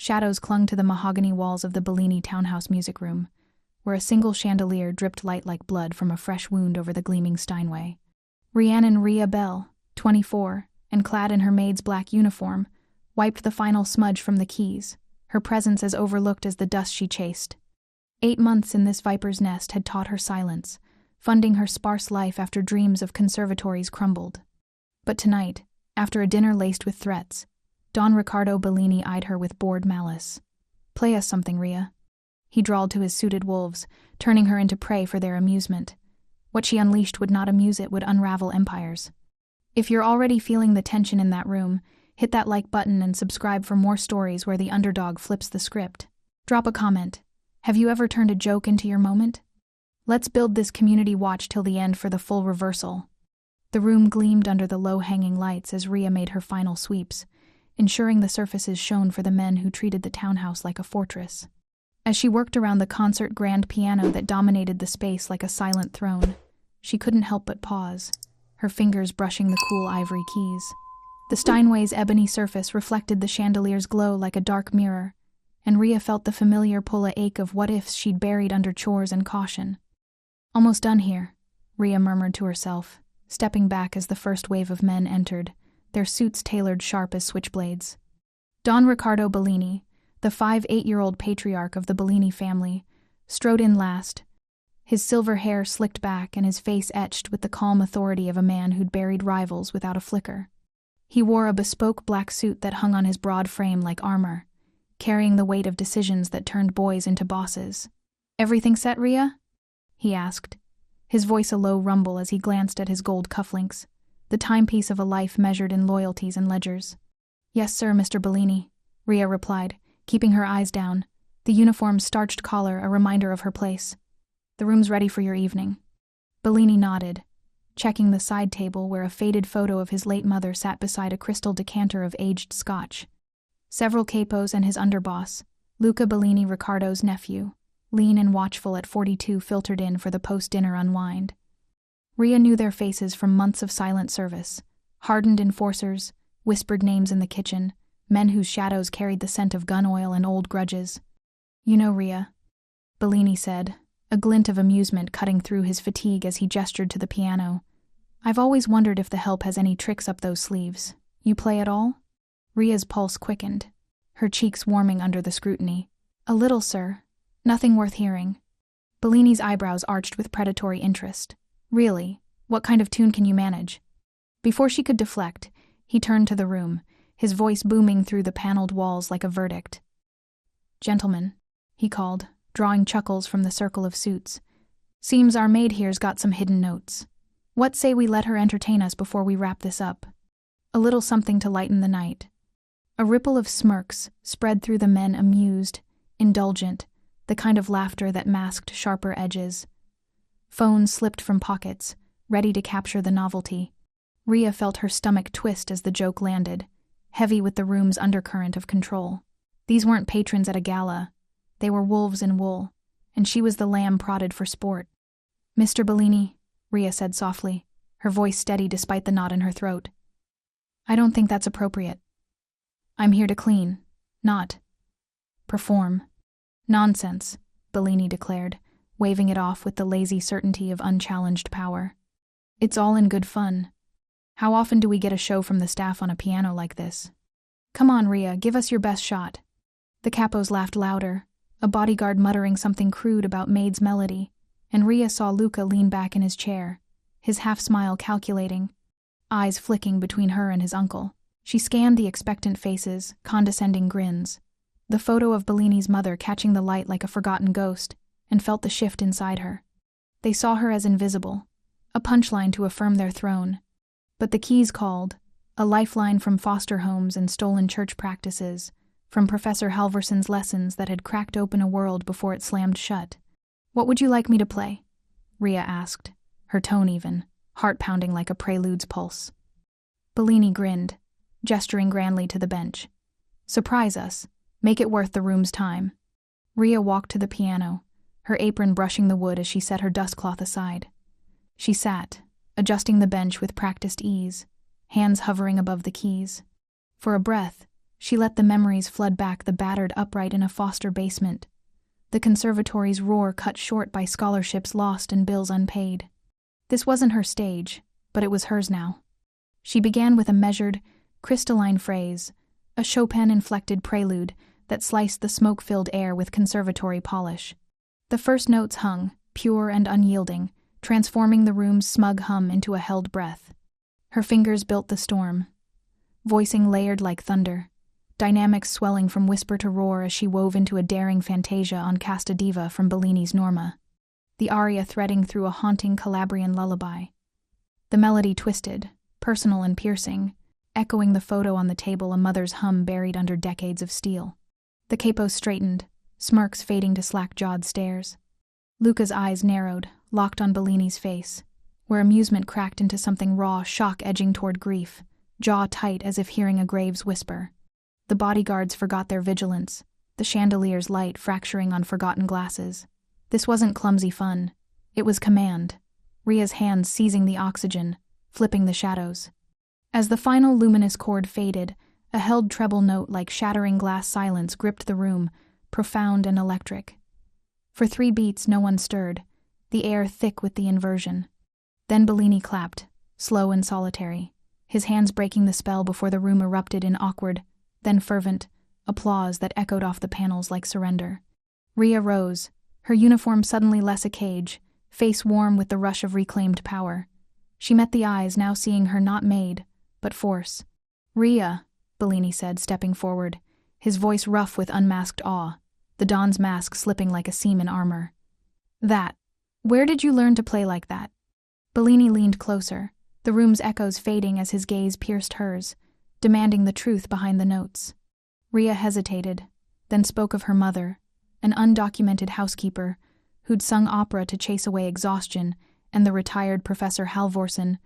Shadows clung to the mahogany walls of the Bellini townhouse music room, where a single chandelier dripped light like blood from a fresh wound over the gleaming Steinway. Rhiannon Rhea Bell, 24, and clad in her maid's black uniform, wiped the final smudge from the keys, her presence as overlooked as the dust she chased. 8 months in this viper's nest had taught her silence, funding her sparse life after dreams of conservatories crumbled. But tonight, after a dinner laced with threats, Don Riccardo Bellini eyed her with bored malice. "Play us something, Rhea," he drawled to his suited wolves, turning her into prey for their amusement. What she unleashed would not amuse it, would unravel empires. If you're already feeling the tension in that room, hit that like button and subscribe for more stories where the underdog flips the script. Drop a comment. Have you ever turned a joke into your moment? Let's build this community watch till the end for the full reversal. The room gleamed under the low-hanging lights as Rhea made her final sweeps, ensuring the surfaces shone for the men who treated the townhouse like a fortress. As she worked around the concert grand piano that dominated the space like a silent throne, she couldn't help but pause, her fingers brushing the cool ivory keys. The Steinway's ebony surface reflected the chandelier's glow like a dark mirror, and Rhea felt the familiar pull-a ache of what-ifs she'd buried under chores and caution. "Almost done here," Rhea murmured to herself, stepping back as the first wave of men entered, their suits tailored sharp as switchblades. Don Riccardo Bellini, the 8-year-old patriarch of the Bellini family, strode in last, his silver hair slicked back and his face etched with the calm authority of a man who'd buried rivals without a flicker. He wore a bespoke black suit that hung on his broad frame like armor, carrying the weight of decisions that turned boys into bosses. "Everything set, Rhea?" he asked, his voice a low rumble as he glanced at his gold cufflinks, the timepiece of a life measured in loyalties and ledgers. "Yes, sir, Mr. Bellini," Rhea replied, keeping her eyes down, the uniform's starched collar a reminder of her place. "The room's ready for your evening." Bellini nodded, checking the side table where a faded photo of his late mother sat beside a crystal decanter of aged scotch. Several capos and his underboss, Luca Bellini Riccardo's nephew, lean and watchful at 42, filtered in for the post-dinner unwind. Rhea knew their faces from months of silent service, hardened enforcers, whispered names in the kitchen, men whose shadows carried the scent of gun oil and old grudges. "You know, Rhea," Bellini said, a glint of amusement cutting through his fatigue as he gestured to the piano, "I've always wondered if the help has any tricks up those sleeves. You play at all?" Rhea's pulse quickened, her cheeks warming under the scrutiny. "A little, sir. Nothing worth hearing." Bellini's eyebrows arched with predatory interest. "Really? What kind of tune can you manage?" Before she could deflect, he turned to the room, his voice booming through the paneled walls like a verdict. "Gentlemen," he called, drawing chuckles from the circle of suits. "Seems our maid here's got some hidden notes. What say we let her entertain us before we wrap this up? A little something to lighten the night." A ripple of smirks spread through the men, amused, indulgent, the kind of laughter that masked sharper edges. Phones slipped from pockets, ready to capture the novelty. Rhea felt her stomach twist as the joke landed, heavy with the room's undercurrent of control. These weren't patrons at a gala. They were wolves in wool, and she was the lamb prodded for sport. "Mr. Bellini," Rhea said softly, her voice steady despite the knot in her throat. "I don't think that's appropriate. I'm here to clean, not perform." "Nonsense," Bellini declared, waving it off with the lazy certainty of unchallenged power. "It's all in good fun. How often do we get a show from the staff on a piano like this? Come on, Rhea, give us your best shot." The capos laughed louder, a bodyguard muttering something crude about Maid's melody, and Rhea saw Luca lean back in his chair, his half-smile calculating, eyes flicking between her and his uncle. She scanned the expectant faces, condescending grins, the photo of Bellini's mother catching the light like a forgotten ghost, and felt the shift inside her. They saw her as invisible, a punchline to affirm their throne. But the keys called, a lifeline from foster homes and stolen church practices, from Professor Halverson's lessons that had cracked open a world before it slammed shut. "What would you like me to play?" Rhea asked, her tone even, heart pounding like a prelude's pulse. Bellini grinned, gesturing grandly to the bench. "Surprise us. Make it worth the room's time." Rhea walked to the piano, her apron brushing the wood as she set her dustcloth aside. She sat, adjusting the bench with practiced ease, hands hovering above the keys. For a breath, She let the memories flood back, the battered upright in a foster basement, the conservatory's roar cut short by scholarships lost and bills unpaid. This wasn't her stage, but it was hers now. She began with a measured, crystalline phrase, a Chopin-inflected prelude that sliced the smoke-filled air with conservatory polish. The first notes hung, pure and unyielding, transforming the room's smug hum into a held breath. Her fingers built the storm, voicing layered like thunder, dynamics swelling from whisper to roar as she wove into a daring fantasia on Casta Diva from Bellini's Norma, the aria threading through a haunting Calabrian lullaby. The melody twisted, personal and piercing, echoing the photo on the table, a mother's hum buried under decades of steel. The capo straightened, smirks fading to slack-jawed stares. Luca's eyes narrowed, locked on Bellini's face, where amusement cracked into something raw, shock edging toward grief, jaw tight as if hearing a grave's whisper. The bodyguards forgot their vigilance, the chandelier's light fracturing on forgotten glasses. This wasn't clumsy fun. It was command, Ria's hands seizing the oxygen, flipping the shadows. As the final luminous chord faded, a held treble note like shattering glass silence gripped the room, profound and electric. For 3 beats no one stirred, the air thick with the inversion. Then Bellini clapped, slow and solitary, his hands breaking the spell before the room erupted in awkward, then fervent, applause that echoed off the panels like surrender. Ria rose, her uniform suddenly less a cage, face warm with the rush of reclaimed power. She met the eyes, now seeing her not Maid, but force. "Ria," Bellini said, stepping forward, his voice rough with unmasked awe, the Don's mask slipping like a seam in armor. Where did you learn to play like that?" Bellini leaned closer, the room's echoes fading as his gaze pierced hers, demanding the truth behind the notes. Ria hesitated, then spoke of her mother, an undocumented housekeeper who'd sung opera to chase away exhaustion, and the retired Professor Halvorsen,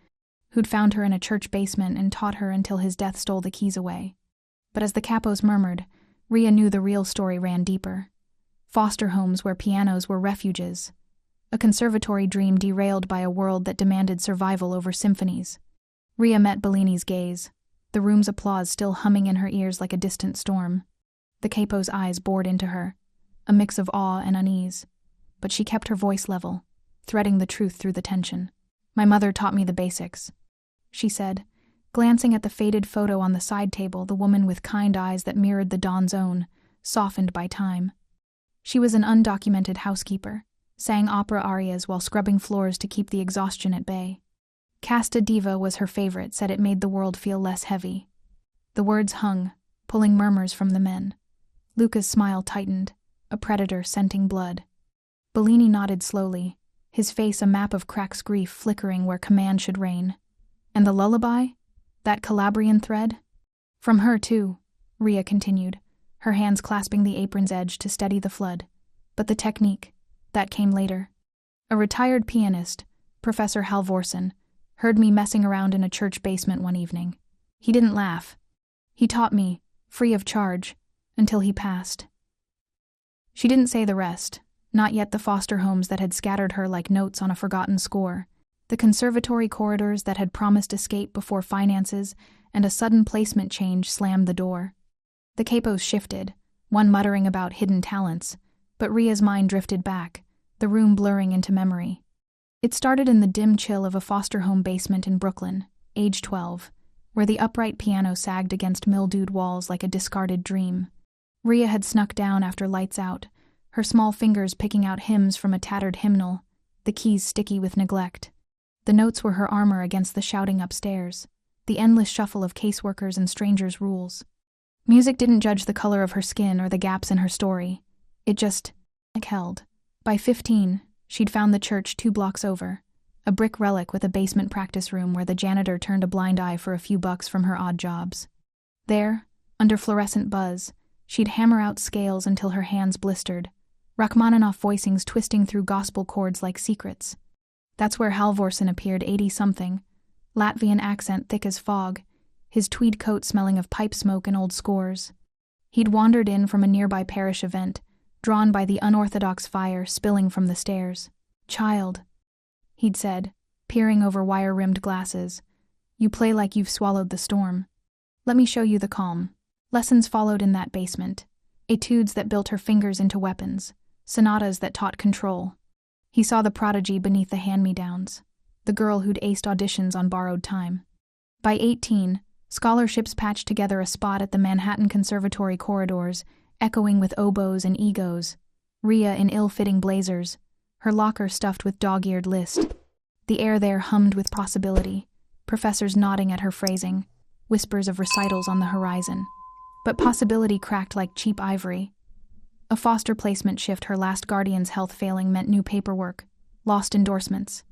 who'd found her in a church basement and taught her until his death stole the keys away. But as the capos murmured, Ria knew the real story ran deeper. Foster homes where pianos were refuges. A conservatory dream derailed by a world that demanded survival over symphonies. Ria met Bellini's gaze, the room's applause still humming in her ears like a distant storm. The capo's eyes bored into her, a mix of awe and unease. But she kept her voice level, threading the truth through the tension. "My mother taught me the basics," she said, glancing at the faded photo on the side table, the woman with kind eyes that mirrored the Don's own, softened by time. She was an undocumented housekeeper, sang opera arias while scrubbing floors to keep the exhaustion at bay. Casta Diva was her favorite, said it made the world feel less heavy. The words hung, pulling murmurs from the men. Luca's smile tightened, a predator scenting blood. Bellini nodded slowly, his face a map of Crack's grief flickering where command should reign. "And the lullaby? That Calabrian thread?" "From her, too," Ria continued, her hands clasping the apron's edge to steady the flood. "But the technique, that came later. A retired pianist, Professor Halvorsen, heard me messing around in a church basement one evening. He didn't laugh. He taught me, free of charge, until he passed." She didn't say the rest, not yet the foster homes that had scattered her like notes on a forgotten score, the conservatory corridors that had promised escape before finances and a sudden placement change slammed the door. The capos shifted, one muttering about hidden talents, but Ria's mind drifted back, the room blurring into memory. It started in the dim chill of a foster home basement in Brooklyn, age 12, where the upright piano sagged against mildewed walls like a discarded dream. Ria had snuck down after lights out, her small fingers picking out hymns from a tattered hymnal, the keys sticky with neglect. The notes were her armor against the shouting upstairs, the endless shuffle of caseworkers and strangers' rules. Music didn't judge the color of her skin or the gaps in her story. It just held. By 15, she'd found the church 2 blocks over, a brick relic with a basement practice room where the janitor turned a blind eye for a few bucks from her odd jobs. There, under fluorescent buzz, she'd hammer out scales until her hands blistered, Rachmaninoff voicings twisting through gospel chords like secrets. That's where Halvorsen appeared, 80-something, Latvian accent thick as fog, his tweed coat smelling of pipe smoke and old scores. He'd wandered in from a nearby parish event, drawn by the unorthodox fire spilling from the stairs. "Child," he'd said, peering over wire-rimmed glasses, "you play like you've swallowed the storm. Let me show you the calm. Lessons followed in that basement. Etudes that built her fingers into weapons. Sonatas that taught control. He saw the prodigy beneath the hand-me-downs. The girl who'd aced auditions on borrowed time. By 18, scholarships patched together a spot at the Manhattan Conservatory corridors, echoing with oboes and egos. Rhea in ill-fitting blazers, her locker stuffed with dog-eared list. The air there hummed with possibility, professors nodding at her phrasing, whispers of recitals on the horizon. But possibility cracked like cheap ivory. A foster placement shift her last guardian's health failing meant new paperwork, lost endorsements.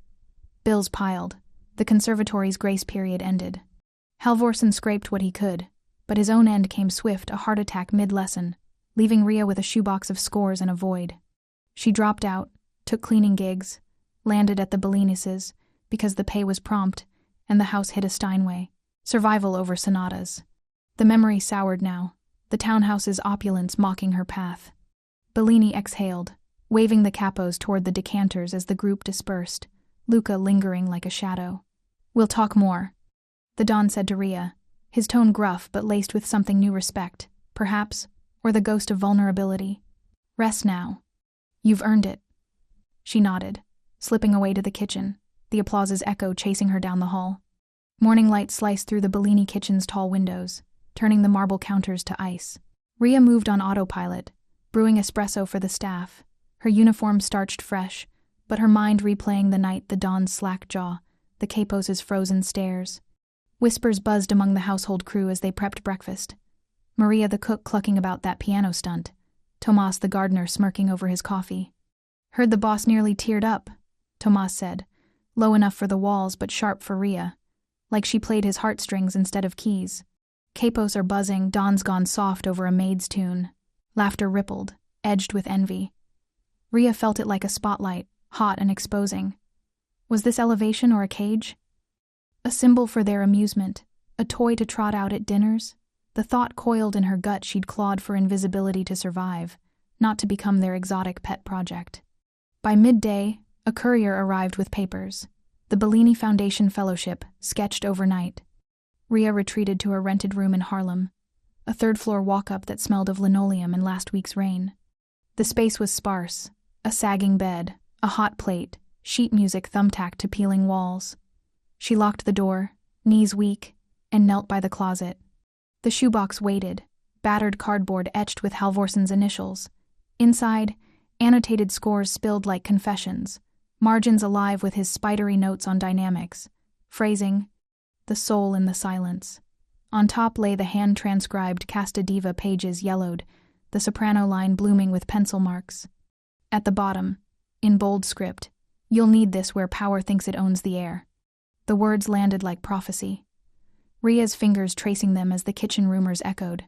Bills piled. The conservatory's grace period ended. Halvorsen scraped what he could, but his own end came swift, a heart attack mid-lesson, leaving Rhea with a shoebox of scores and a void. She dropped out, took cleaning gigs, landed at the Bellinises, because the pay was prompt, and the house hit a Steinway. Survival over sonatas. The memory soured now, the townhouse's opulence mocking her path. Bellini exhaled, waving the capos toward the decanters as the group dispersed, Luca lingering like a shadow. "We'll talk more," the Don said to Rhea, his tone gruff but laced with something new respect, perhaps, or the ghost of vulnerability. "Rest now. You've earned it." She nodded, slipping away to the kitchen, the applause's echo chasing her down the hall. Morning light sliced through the Bellini kitchen's tall windows, turning the marble counters to ice. Rhea moved on autopilot, brewing espresso for the staff, her uniform starched fresh, but her mind replaying the night, the Don's slack jaw, the capos' frozen stares. Whispers buzzed among the household crew as they prepped breakfast. Maria the cook clucking about that piano stunt, Tomas the gardener smirking over his coffee. "Heard the boss nearly teared up," Tomas said, low enough for the walls but sharp for Rhea, like she played his heartstrings instead of keys. Capos are buzzing, Don's gone soft over a Maid's tune. Laughter rippled, edged with envy. Rhea felt it like a spotlight, hot and exposing. Was this elevation or a cage? A symbol for their amusement, a toy to trot out at dinners? The thought coiled in her gut she'd clawed for invisibility to survive, not to become their exotic pet project. By midday, a courier arrived with papers. The Bellini Foundation Fellowship, sketched overnight. Rhea retreated to her rented room in Harlem, a third-floor walk-up that smelled of linoleum and last week's rain. The space was sparse, a sagging bed, a hot plate, sheet music thumbtacked to peeling walls. She locked the door, knees weak, and knelt by the closet. The shoebox waited, battered cardboard etched with Halvorsen's initials. Inside, annotated scores spilled like confessions, margins alive with his spidery notes on dynamics, phrasing, the soul in the silence. On top lay the hand-transcribed Casta Diva pages yellowed, the soprano line blooming with pencil marks. At the bottom, in bold script, "You'll need this where power thinks it owns the air." The words landed like prophecy. Rhea's fingers tracing them as the kitchen rumors echoed.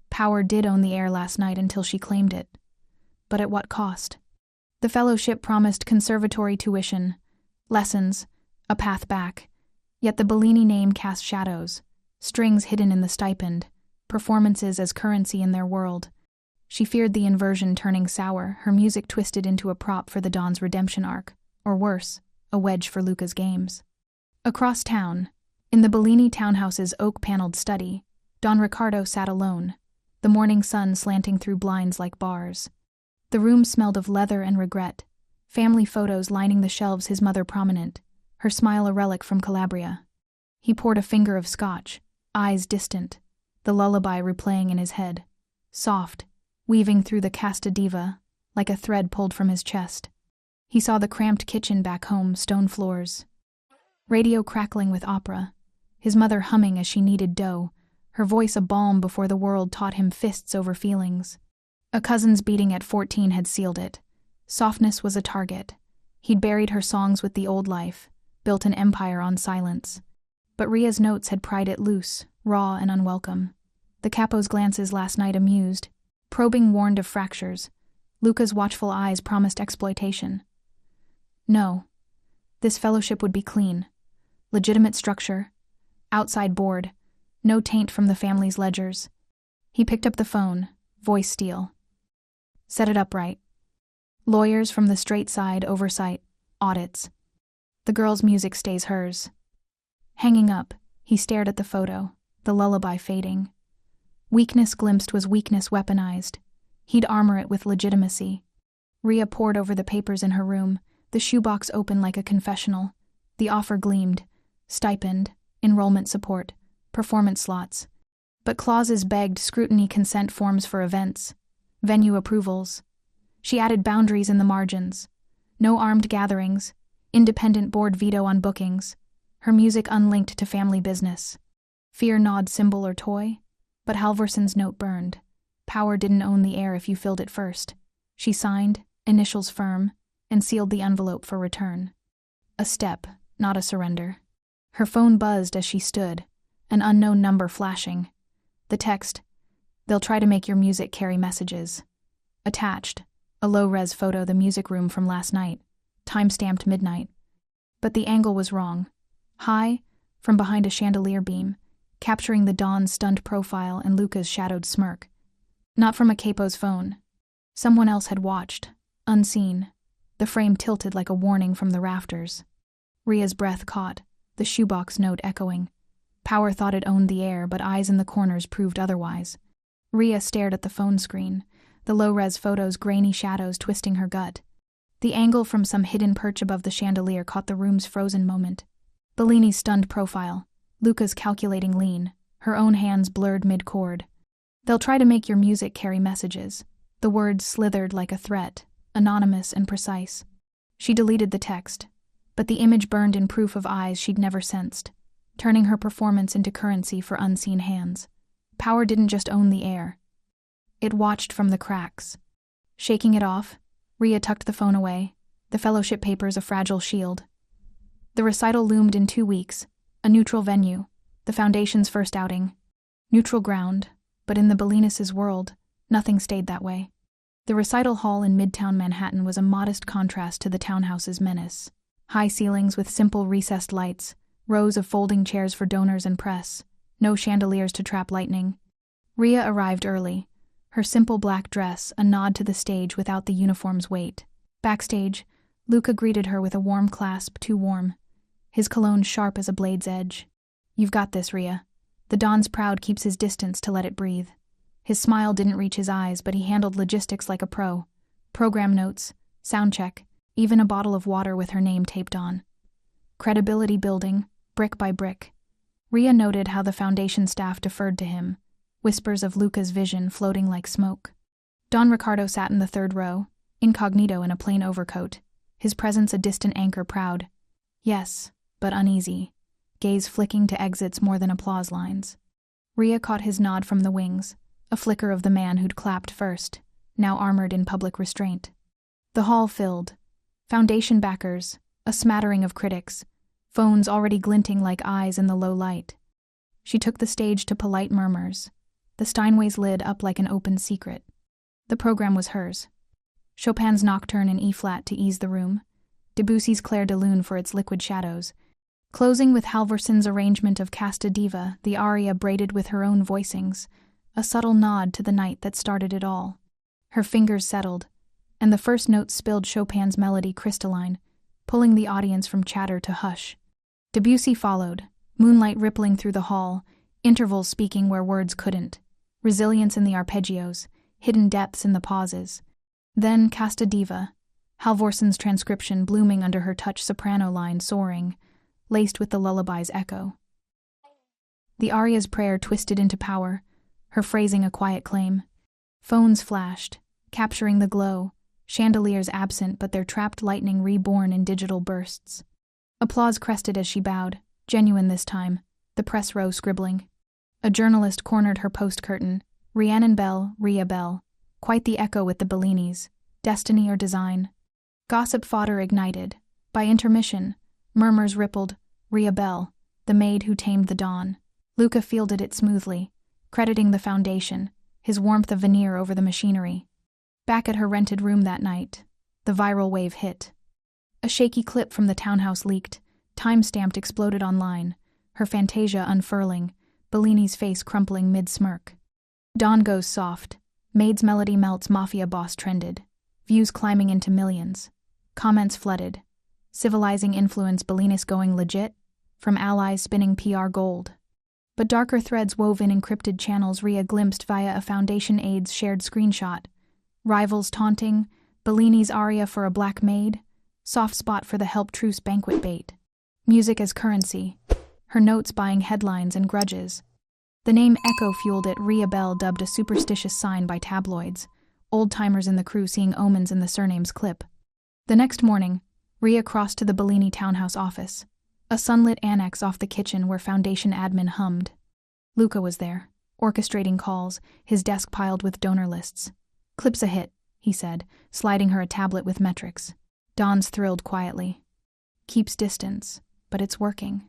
Power did own the air last night until she claimed it. But at what cost? The fellowship promised conservatory tuition, lessons, a path back. Yet the Bellini name cast shadows, strings hidden in the stipend, performances as currency in their world. She feared the inversion turning sour, her music twisted into a prop for the Don's redemption arc, or worse, a wedge for Luca's games. Across town, in the Bellini townhouse's oak-paneled study, Don Ricardo sat alone, the morning sun slanting through blinds like bars. The room smelled of leather and regret, family photos lining the shelves, his mother prominent, her smile a relic from Calabria. He poured a finger of scotch, eyes distant, the lullaby replaying in his head, soft, weaving through the Casta Diva, like a thread pulled from his chest. He saw the cramped kitchen back home, stone floors, radio crackling with opera, his mother humming as she kneaded dough, her voice a balm before the world taught him fists over feelings. A cousin's beating at 14 had sealed it. Softness was a target. He'd buried her songs with the old life, built an empire on silence. But Rhea's notes had pried it loose, raw and unwelcome. The capo's glances last night amused. Probing warned of fractures. Luca's watchful eyes promised exploitation. No. This fellowship would be clean. Legitimate structure. Outside board. No taint from the family's ledgers. He picked up the phone, voice steel. Set it up right. Lawyers from the straight side, oversight, audits. The girl's music stays hers. Hanging up, he stared at the photo, the lullaby fading. Weakness glimpsed was weakness weaponized. He'd armor it with legitimacy. Rhea pored over the papers in her room, the shoebox open like a confessional. The offer gleamed. Stipend, enrollment support, performance slots. But clauses begged scrutiny, consent forms for events, venue approvals. She added boundaries in the margins. No armed gatherings, independent board veto on bookings, her music unlinked to family business. Fear gnawed symbol or toy, but Halvorson's note burned. Power didn't own the air if you filled it first. She signed, initials firm, and sealed the envelope for return. A step, not a surrender. Her phone buzzed as she stood, an unknown number flashing. The text, "They'll try to make your music carry messages." Attached, a low-res photo of the music room from last night, time-stamped midnight. But the angle was wrong. High, from behind a chandelier beam, capturing the Dawn's stunned profile and Luca's shadowed smirk. Not from a capo's phone. Someone else had watched, unseen. The frame tilted like a warning from the rafters. Rhea's breath caught, the shoebox note echoing. Power thought it owned the air, but eyes in the corners proved otherwise. Rhea stared at the phone screen, the low-res photo's grainy shadows twisting her gut. The angle from some hidden perch above the chandelier caught the room's frozen moment. Bellini's stunned profile, Luca's calculating lean, her own hands blurred mid-chord. "They'll try to make your music carry messages." The words slithered like a threat, anonymous and precise. She deleted the text, but the image burned in proof of eyes she'd never sensed, turning her performance into currency for unseen hands. Power didn't just own the air. It watched from the cracks. Shaking it off, Rhea tucked the phone away, the fellowship papers a fragile shield. The recital loomed in 2 weeks, a neutral venue, the Foundation's first outing. Neutral ground, but in the Bellinis' world, nothing stayed that way. The recital hall in Midtown Manhattan was a modest contrast to the townhouse's menace. High ceilings with simple recessed lights, rows of folding chairs for donors and press, no chandeliers to trap lightning. Rhea arrived early, her simple black dress a nod to the stage without the uniform's weight. Backstage, Luca greeted her with a warm clasp, too warm, his cologne sharp as a blade's edge. "You've got this, Rhea." The Don's proud keeps his distance to let it breathe. His smile didn't reach his eyes, but he handled logistics like a pro. Program notes, sound check, even a bottle of water with her name taped on. Credibility building, brick by brick. Rhea noted how the Foundation staff deferred to him, whispers of Luca's vision floating like smoke. Don Ricardo sat in the third row, incognito in a plain overcoat, his presence a distant anchor proud. Yes, but uneasy, gaze flicking to exits more than applause lines. Rhea caught his nod from the wings, a flicker of the man who'd clapped first, now armored in public restraint. The hall filled. Foundation backers, a smattering of critics, phones already glinting like eyes in the low light. She took the stage to polite murmurs, the Steinway's lid up like an open secret. The program was hers. Chopin's Nocturne in E-flat to ease the room, Debussy's Clair de Lune for its liquid shadows, closing with Halvorson's arrangement of Casta Diva, the aria braided with her own voicings, a subtle nod to the night that started it all. Her fingers settled, and the first note spilled Chopin's melody crystalline, pulling the audience from chatter to hush. Debussy followed, moonlight rippling through the hall, intervals speaking where words couldn't, resilience in the arpeggios, hidden depths in the pauses. Then Casta Diva, Halvorson's transcription blooming under her touch soprano line soaring, laced with the lullaby's echo. The aria's prayer twisted into power, her phrasing a quiet claim. Phones flashed, capturing the glow, chandeliers absent but their trapped lightning reborn in digital bursts. Applause crested as she bowed, genuine this time, the press row scribbling. A journalist cornered her post curtain, Rhiannon Bell, Rhea Bell, quite the echo with the Bellinis, destiny or design. Gossip fodder ignited. By intermission, murmurs rippled, Rhea Bell, the maid who tamed the dawn. Luca fielded it smoothly, crediting the Foundation, his warmth of veneer over the machinery. Back at her rented room that night, the viral wave hit. A shaky clip from the townhouse leaked, time-stamped exploded online, her fantasia unfurling, Bellini's face crumpling mid-smirk. Dawn goes soft, Maid's melody melts Mafia boss trended, views climbing into millions. Comments flooded. Civilizing influence Bellinis going legit, from allies spinning PR gold. But darker threads wove in encrypted channels Rhea glimpsed via a Foundation aide's shared screenshot. Rivals taunting, Bellini's aria for a black maid, soft spot for the Help Truce banquet bait. Music as currency, her notes buying headlines and grudges. The name Echo fueled it. Rhea Bell dubbed a superstitious sign by tabloids, old-timers in the crew seeing omens in the surname's clip. The next morning, Rhea crossed to the Bellini townhouse office, a sunlit annex off the kitchen where Foundation admin hummed. Luca was there, orchestrating calls, his desk piled with donor lists. "Clip's a hit," he said, sliding her a tablet with metrics. Don's thrilled quietly. "Keeps distance, but it's working."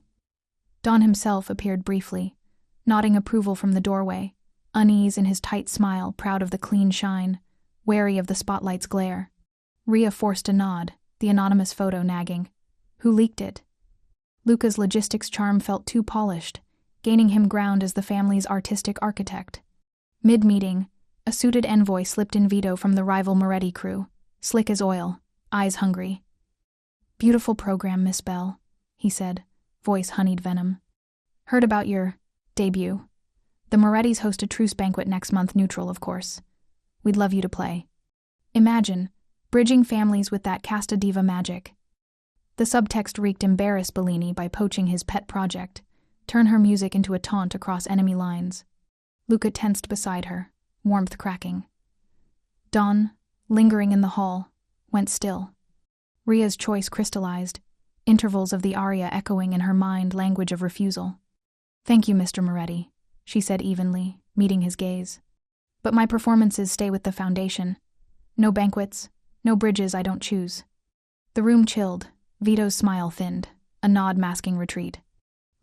Don himself appeared briefly, nodding approval from the doorway, unease in his tight smile, proud of the clean shine, wary of the spotlight's glare. Rhea forced a nod, the anonymous photo nagging. Who leaked it? Luca's logistics charm felt too polished, gaining him ground as the family's artistic architect. Mid-meeting, a suited envoy slipped in veto from the rival Moretti crew, slick as oil, eyes hungry. "Beautiful program, Miss Bell," he said, voice honeyed venom. "Heard about your debut. The Morettis host a truce banquet next month, neutral, of course. We'd love you to play. Imagine, bridging families with that casta diva magic." The subtext reeked embarrass Bellini by poaching his pet project, turn her music into a taunt across enemy lines. Luca tensed beside her, warmth cracking. Don, lingering in the hall, went still. Rhea's choice crystallized, intervals of the aria echoing in her mind, language of refusal. "Thank you, Mr. Moretti," she said evenly, meeting his gaze. "But my performances stay with the Foundation. No banquets, no bridges I don't choose." The room chilled, Vito's smile thinned, a nod masking retreat.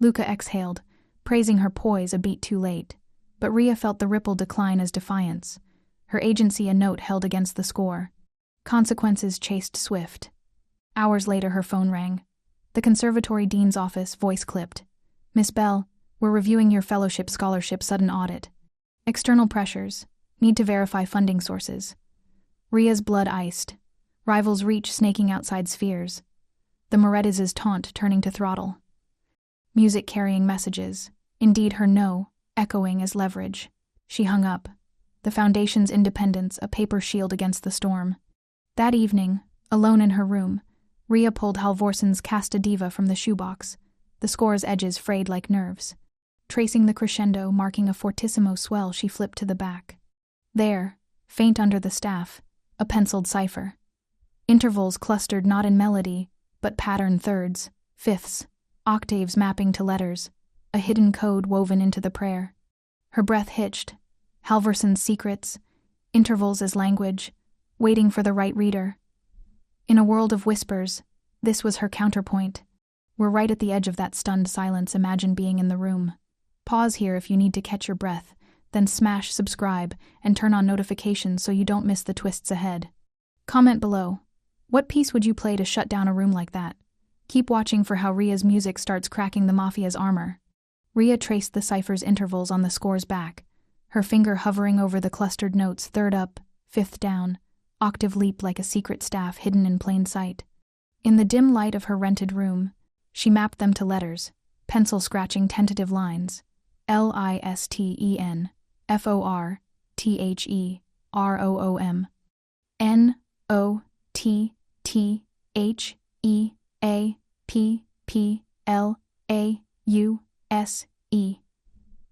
Luca exhaled, praising her poise a beat too late, but Rhea felt the ripple decline as defiance, her agency a note held against the score. Consequences chased swift. Hours later her phone rang. The conservatory dean's office, voice clipped. "Miss Bell, we're reviewing your fellowship scholarship sudden audit. External pressures. Need to verify funding sources." Rhea's blood iced. Rivals' reach snaking outside spheres. The Morettis' taunt turning to throttle. Music carrying messages. Indeed her no, echoing as leverage. She hung up. The Foundation's independence, a paper shield against the storm. That evening, alone in her room, Rhea pulled Halvorsen's Casta Diva from the shoebox, the score's edges frayed like nerves. Tracing the crescendo, marking a fortissimo swell, she flipped to the back. There, faint under the staff, a penciled cipher. Intervals clustered not in melody, but pattern thirds, fifths, octaves mapping to letters, a hidden code woven into the prayer. Her breath hitched. Halvorsen's secrets, intervals as language, waiting for the right reader. In a world of whispers, this was her counterpoint. We're right at the edge of that stunned silence. Imagine being in the room. Pause here if you need to catch your breath, then smash subscribe and turn on notifications so you don't miss the twists ahead. Comment below. What piece would you play to shut down a room like that? Keep watching for how Rhea's music starts cracking the Mafia's armor. Rhea traced the cipher's intervals on the score's back, her finger hovering over the clustered notes, third up, fifth down, octave leap like a secret staff hidden in plain sight. In the dim light of her rented room, she mapped them to letters, pencil scratching tentative lines. LISTEN, FORTHEROOM, NOTTHEAPPLAUSE.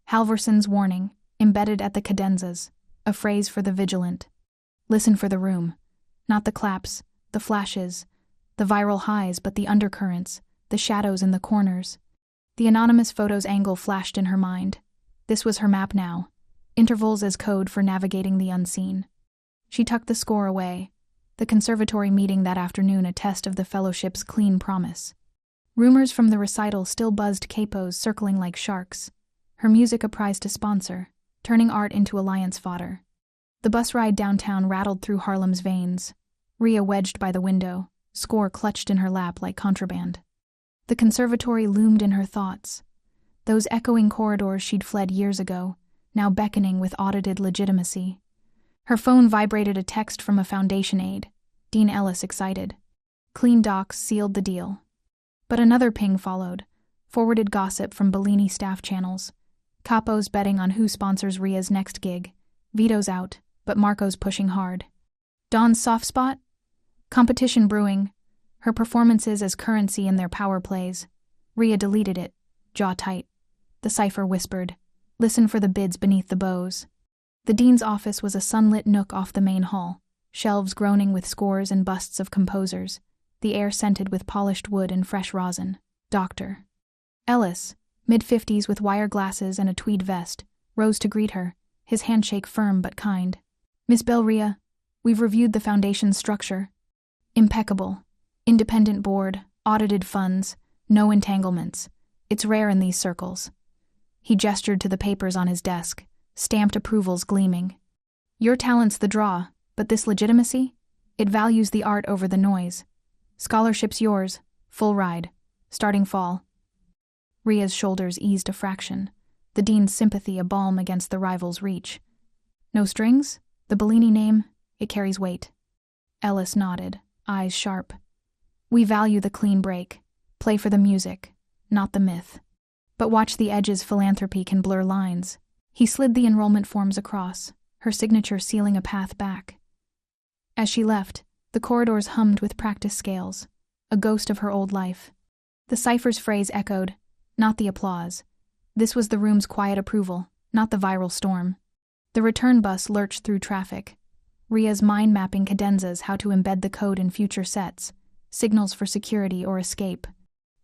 Halvorsen's warning, embedded at the cadenzas, a phrase for the vigilant. Listen for the room. Not the claps, the flashes, the viral highs, but the undercurrents, the shadows in the corners. The anonymous photo's angle flashed in her mind. This was her map now, intervals as code for navigating the unseen. She tucked the score away, the conservatory meeting that afternoon a test of the fellowship's clean promise. Rumors from the recital still buzzed, capos circling like sharks, her music a prize to sponsor, turning art into alliance fodder. The bus ride downtown rattled through Harlem's veins, Rhea wedged by the window, score clutched in her lap like contraband. The conservatory loomed in her thoughts. Those echoing corridors she'd fled years ago, now beckoning with audited legitimacy. Her phone vibrated, a text from a Foundation aide. Dean Ellis excited. Clean docs sealed the deal. But another ping followed, forwarded gossip from Bellini staff channels. Capo's betting on who sponsors Ria's next gig. Vito's out, but Marco's pushing hard. Dawn's soft spot? Competition brewing. Her performances as currency in their power plays. Ria deleted it, jaw tight. The cipher whispered, "Listen for the bids beneath the bows." The dean's office was a sunlit nook off the main hall, shelves groaning with scores and busts of composers, the air scented with polished wood and fresh rosin. Dr. Ellis, mid-50s with wire glasses and a tweed vest, rose to greet her, his handshake firm but kind. "Miss Belria, we've reviewed the foundation's structure. Impeccable. Independent board, audited funds, no entanglements. It's rare in these circles." He gestured to the papers on his desk, stamped approvals gleaming. "Your talent's the draw, but this legitimacy? It values the art over the noise. Scholarship's yours, full ride, starting fall." Ria's shoulders eased a fraction, the dean's sympathy a balm against the rival's reach. "No strings? The Bellini name, it carries weight." Ellis nodded, eyes sharp. "We value the clean break. Play for the music, not the myth. But watch the edges, philanthropy can blur lines." He slid the enrollment forms across, her signature sealing a path back. As she left, the corridors hummed with practice scales, a ghost of her old life. The cipher's phrase echoed, not the applause. This was the room's quiet approval, not the viral storm. The return bus lurched through traffic. Ria's mind-mapping cadenzas how to embed the code in future sets, signals for security or escape.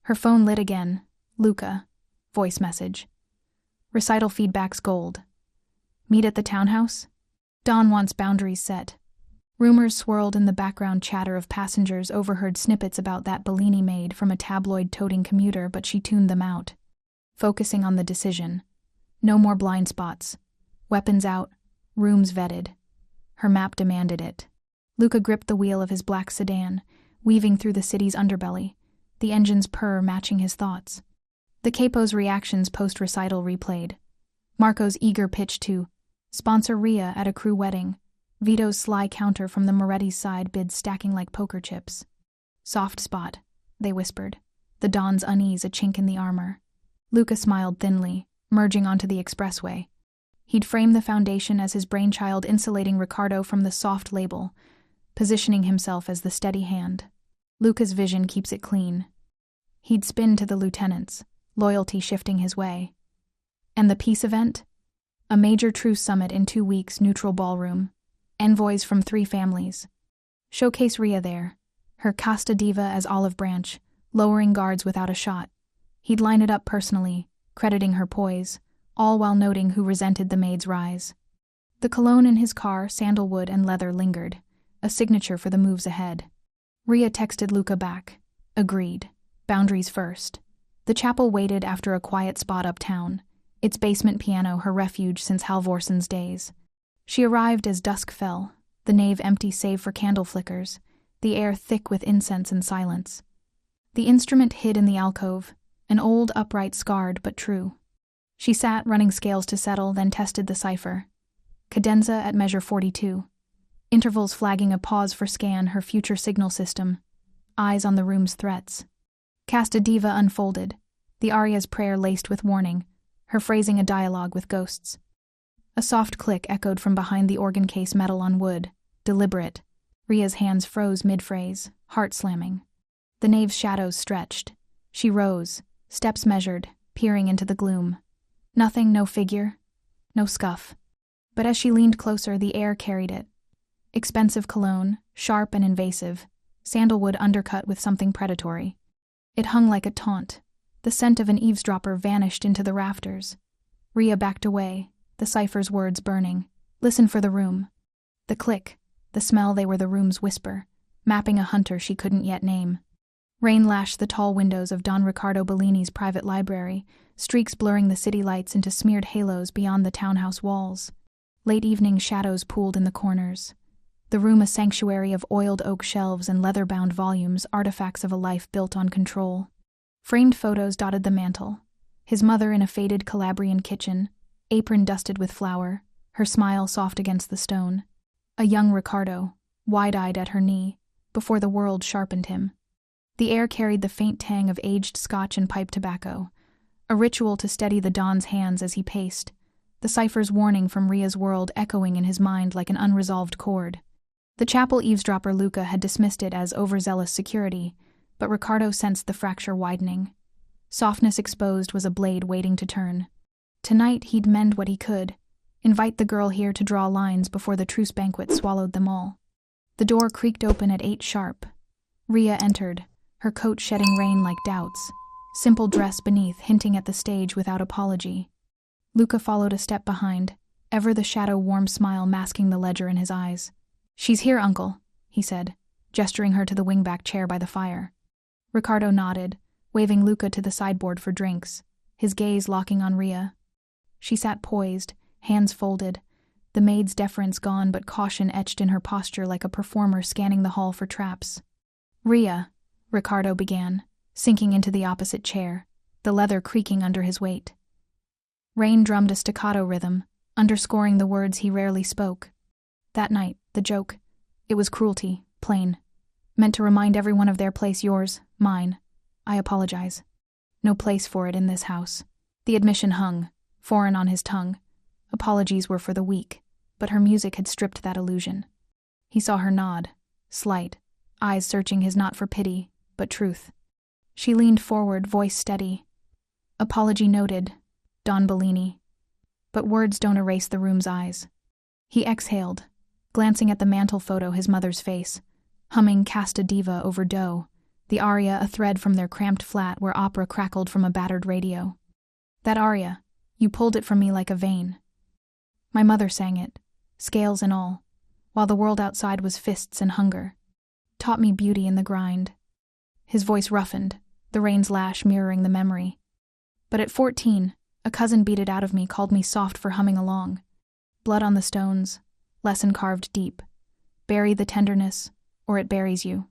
Her phone lit again. Luca. Voice message. "Recital feedback's gold. Meet at the townhouse? Dawn wants boundaries set." Rumors swirled in the background chatter of passengers overheard snippets about that Bellini Maid from a tabloid-toting commuter, but she tuned them out, focusing on the decision. No more blind spots. Weapons out, rooms vetted. Her map demanded it. Luca gripped the wheel of his black sedan, weaving through the city's underbelly, the engine's purr matching his thoughts. The capo's reactions post-recital replayed. Marco's eager pitch to sponsor Ria at a crew wedding. Vito's sly counter from the Moretti's side, bids stacking like poker chips. "Soft spot," they whispered, the Don's unease a chink in the armor. Luca smiled thinly, merging onto the expressway. He'd framed the foundation as his brainchild, insulating Ricardo from the soft label, positioning himself as the steady hand. Luca's vision keeps it clean. He'd spin to the lieutenants, loyalty shifting his way. And the peace event? A major truce summit in 2 weeks, neutral ballroom. Envoys from 3 families. Showcase Ria there, her Casta Diva as olive branch, lowering guards without a shot. He'd line it up personally, crediting her poise, all while noting who resented the maid's rise. The cologne in his car, sandalwood and leather, lingered, a signature for the moves ahead. Ria texted Luca back. Agreed. Boundaries first. The chapel waited after a quiet spot uptown, its basement piano her refuge since Halvorson's days. She arrived as dusk fell, the nave empty save for candle flickers, the air thick with incense and silence. The instrument hid in the alcove, an old upright, scarred but true. She sat, running scales to settle, then tested the cipher. Cadenza at measure 42. Intervals flagging a pause for scan, her future signal system. Eyes on the room's threats. Casta Diva unfolded, the aria's prayer laced with warning, her phrasing a dialogue with ghosts. A soft click echoed from behind the organ case, metal on wood, deliberate. Ria's hands froze mid-phrase, heart slamming. The nave's shadows stretched. She rose, steps measured, peering into the gloom. Nothing, no figure, no scuff. But as she leaned closer, the air carried it. Expensive cologne, sharp and invasive, sandalwood undercut with something predatory. It hung like a taunt. The scent of an eavesdropper vanished into the rafters. Ria backed away, the cipher's words burning. Listen for the room. The click, the smell, they were the room's whisper, mapping a hunter she couldn't yet name. Rain lashed the tall windows of Don Ricardo Bellini's private library, streaks blurring the city lights into smeared halos beyond the townhouse walls. Late evening shadows pooled in the corners. The room a sanctuary of oiled oak shelves and leather-bound volumes, artifacts of a life built on control. Framed photos dotted the mantel. His mother in a faded Calabrian kitchen, apron dusted with flour, her smile soft against the stone. A young Ricardo, wide-eyed at her knee, before the world sharpened him. The air carried the faint tang of aged scotch and pipe tobacco, a ritual to steady the Don's hands as he paced, the cipher's warning from Ria's world echoing in his mind like an unresolved chord. The chapel eavesdropper Luca had dismissed it as overzealous security, but Ricardo sensed the fracture widening. Softness exposed was a blade waiting to turn. Tonight he'd mend what he could, invite the girl here to draw lines before the truce banquet swallowed them all. The door creaked open at 8 sharp. Ria entered, her coat shedding rain like doubts, simple dress beneath hinting at the stage without apology. Luca followed a step behind, ever the shadow-warm smile masking the ledger in his eyes. "She's here, uncle," he said, gesturing her to the wingback chair by the fire. Ricardo nodded, waving Luca to the sideboard for drinks, his gaze locking on Ria. She sat poised, hands folded, the maid's deference gone but caution etched in her posture like a performer scanning the hall for traps. "Ria," Ricardo began, sinking into the opposite chair, the leather creaking under his weight. Rain drummed a staccato rhythm, underscoring the words he rarely spoke. That night, the joke. It was cruelty, plain. Meant to remind everyone of their place, yours, mine. I apologize. No place for it in this house. The admission hung, foreign on his tongue. Apologies were for the weak, but her music had stripped that illusion. He saw her nod, slight, eyes searching his not for pity, but truth. She leaned forward, voice steady. "Apology noted, Don Bellini." But words don't erase the room's eyes. He exhaled, glancing at the mantel photo, his mother's face, humming Casta Diva over dough, the aria a thread from their cramped flat where opera crackled from a battered radio. "That aria, you pulled it from me like a vein. My mother sang it, scales and all, while the world outside was fists and hunger. Taught me beauty in the grind." His voice roughened, the rain's lash mirroring the memory. "But at 14, a cousin beat it out of me, called me soft for humming along. Blood on the stones, lesson carved deep. Bury the tenderness, or it buries you.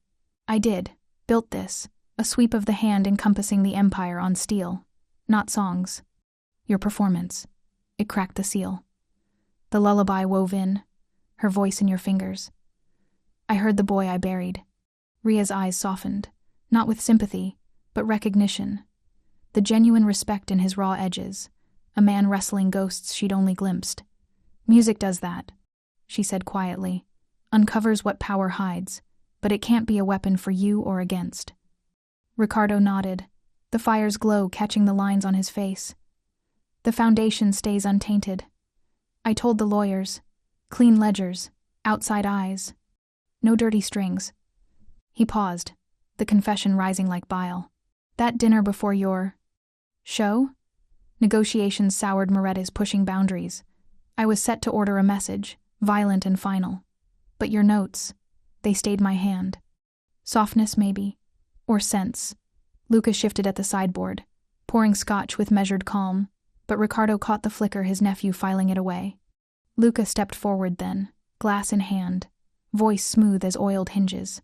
I did, built this, a sweep of the hand encompassing the empire on steel. Not songs. Your performance. It cracked the seal. The lullaby wove in, her voice in your fingers. I heard the boy I buried." Ria's eyes softened, not with sympathy, but recognition. The genuine respect in his raw edges, a man wrestling ghosts she'd only glimpsed. "Music does that," she said quietly. "Uncovers what power hides, but it can't be a weapon for you or against." Ricardo nodded, the fire's glow catching the lines on his face. "The foundation stays untainted. I told the lawyers. Clean ledgers, outside eyes. No dirty strings." He paused, the confession rising like bile. "That dinner before your show?" Negotiations soured Moretti's pushing boundaries. "I was set to order a message, violent and final. But your notes, they stayed my hand. Softness, maybe. Or sense." Luca shifted at the sideboard, pouring scotch with measured calm, but Ricardo caught the flicker, his nephew filing it away. Luca stepped forward then, glass in hand, voice smooth as oiled hinges.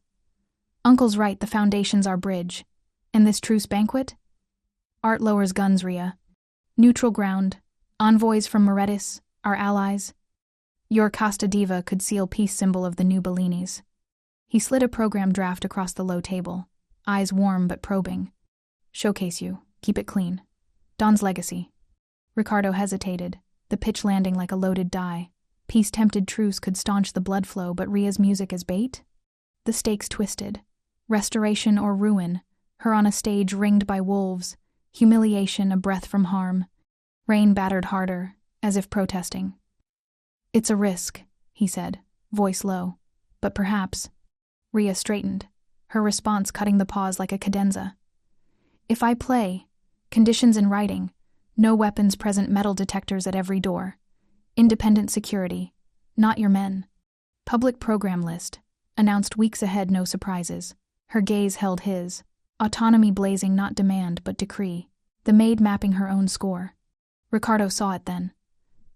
"Uncle's right, the foundation's our bridge. And this truce banquet? Art lowers guns, Ria. Neutral ground, envoys from Morettis, our allies. Your Casta Diva could seal peace symbol of the new Bellinis." He slid a program draft across the low table, eyes warm but probing. "Showcase you, keep it clean. Don's legacy." Ricardo hesitated, the pitch landing like a loaded die. Peace-tempted truce could staunch the blood flow, but Ria's music as bait? The stakes twisted. Restoration or ruin, her on a stage ringed by wolves, humiliation a breath from harm. Rain battered harder, as if protesting. "It's a risk," he said, voice low. "But perhaps." Ria straightened, her response cutting the pause like a cadenza. "If I play, conditions in writing, no weapons present, metal detectors at every door. Independent security, not your men. Public program list, announced weeks ahead, no surprises." Her gaze held his, autonomy blazing, not demand but decree. The maid mapping her own score. Ricardo saw it then.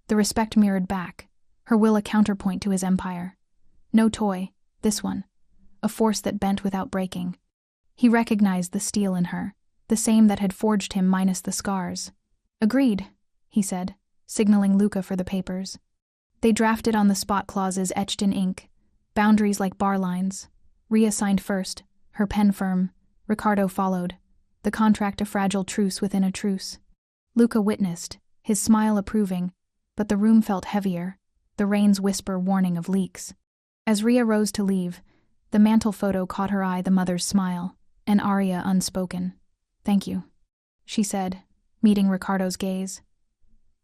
The respect mirrored back, her will a counterpoint to his empire. No toy, this one. A force that bent without breaking. He recognized the steel in her, the same that had forged him minus the scars. "Agreed," he said, signaling Luca for the papers. They drafted on the spot clauses etched in ink, boundaries like bar lines. Ria signed first, her pen firm. Ricardo followed, the contract a fragile truce within a truce. Luca witnessed, his smile approving, but the room felt heavier, the rain's whisper warning of leaks. As Ria rose to leave, the mantle photo caught her eye, the mother's smile, an aria unspoken. "Thank you," she said, meeting Ricardo's gaze.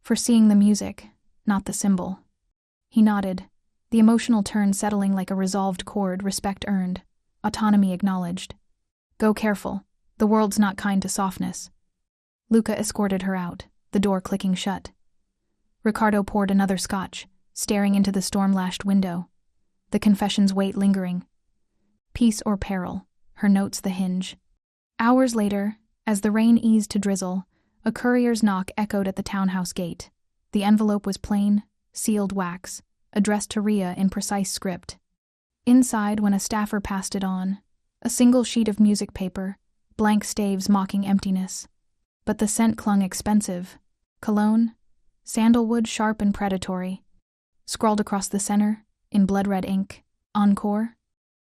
"For seeing the music, not the symbol." He nodded, the emotional turn settling like a resolved chord, respect earned, autonomy acknowledged. "Go careful, the world's not kind to softness." Luca escorted her out, the door clicking shut. Ricardo poured another scotch, staring into the storm-lashed window, the confession's weight lingering. Peace or peril, her notes the hinge. Hours later, as the rain eased to drizzle, a courier's knock echoed at the townhouse gate. The envelope was plain, sealed wax, addressed to Ria in precise script. Inside, when a staffer passed it on, a single sheet of music paper, blank staves mocking emptiness. But the scent clung expensive. Cologne, sandalwood sharp and predatory. Scrawled across the center, in blood-red ink, Encore.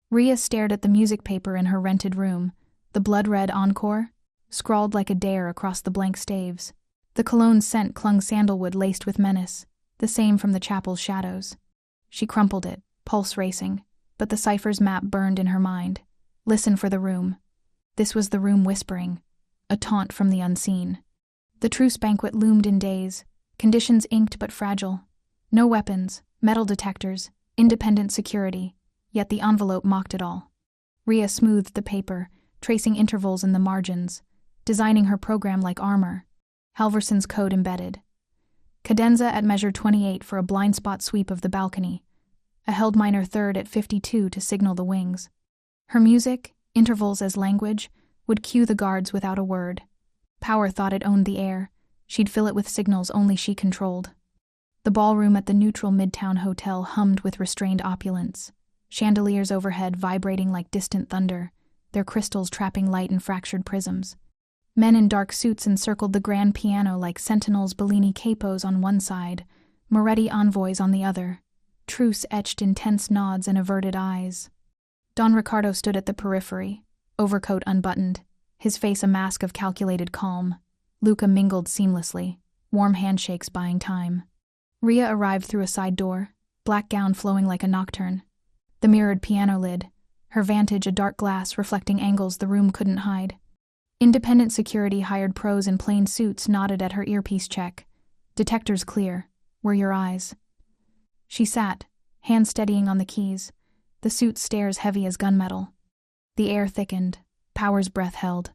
Ria stared at the music paper in her rented room, the blood-red Encore, scrawled like a dare across the blank staves. The cologne's scent clung sandalwood laced with menace, the same from the chapel's shadows. She crumpled it, pulse racing, but the cipher's map burned in her mind. Listen for the room. This was the room whispering, a taunt from the unseen. The truce banquet loomed in days, conditions inked but fragile. No weapons, metal detectors, independent security, yet the envelope mocked it all. Ria smoothed the paper, tracing intervals in the margins, designing her program like armor. Halverson's code embedded. Cadenza at measure 28 for a blind spot sweep of the balcony. A held minor third at 52 to signal the wings. Her music, intervals as language, would cue the guards without a word. Power thought it owned the air. She'd fill it with signals only she controlled. The ballroom at the neutral Midtown Hotel hummed with restrained opulence. Chandeliers overhead vibrating like distant thunder, their crystals trapping light in fractured prisms. Men in dark suits encircled the grand piano like sentinels, Bellini capos on one side, Moretti envoys on the other. Truce etched in tense nods and averted eyes. Don Ricardo stood at the periphery, overcoat unbuttoned, his face a mask of calculated calm. Luca mingled seamlessly, warm handshakes buying time. Ria arrived through a side door, black gown flowing like a nocturne. The mirrored piano lid, her vantage a dark glass reflecting angles the room couldn't hide. Independent security hired pros in plain suits nodded at her earpiece check. Detectors clear. Were your eyes? She sat, hands steadying on the keys, the suit's stares heavy as gunmetal. The air thickened, Power's breath held.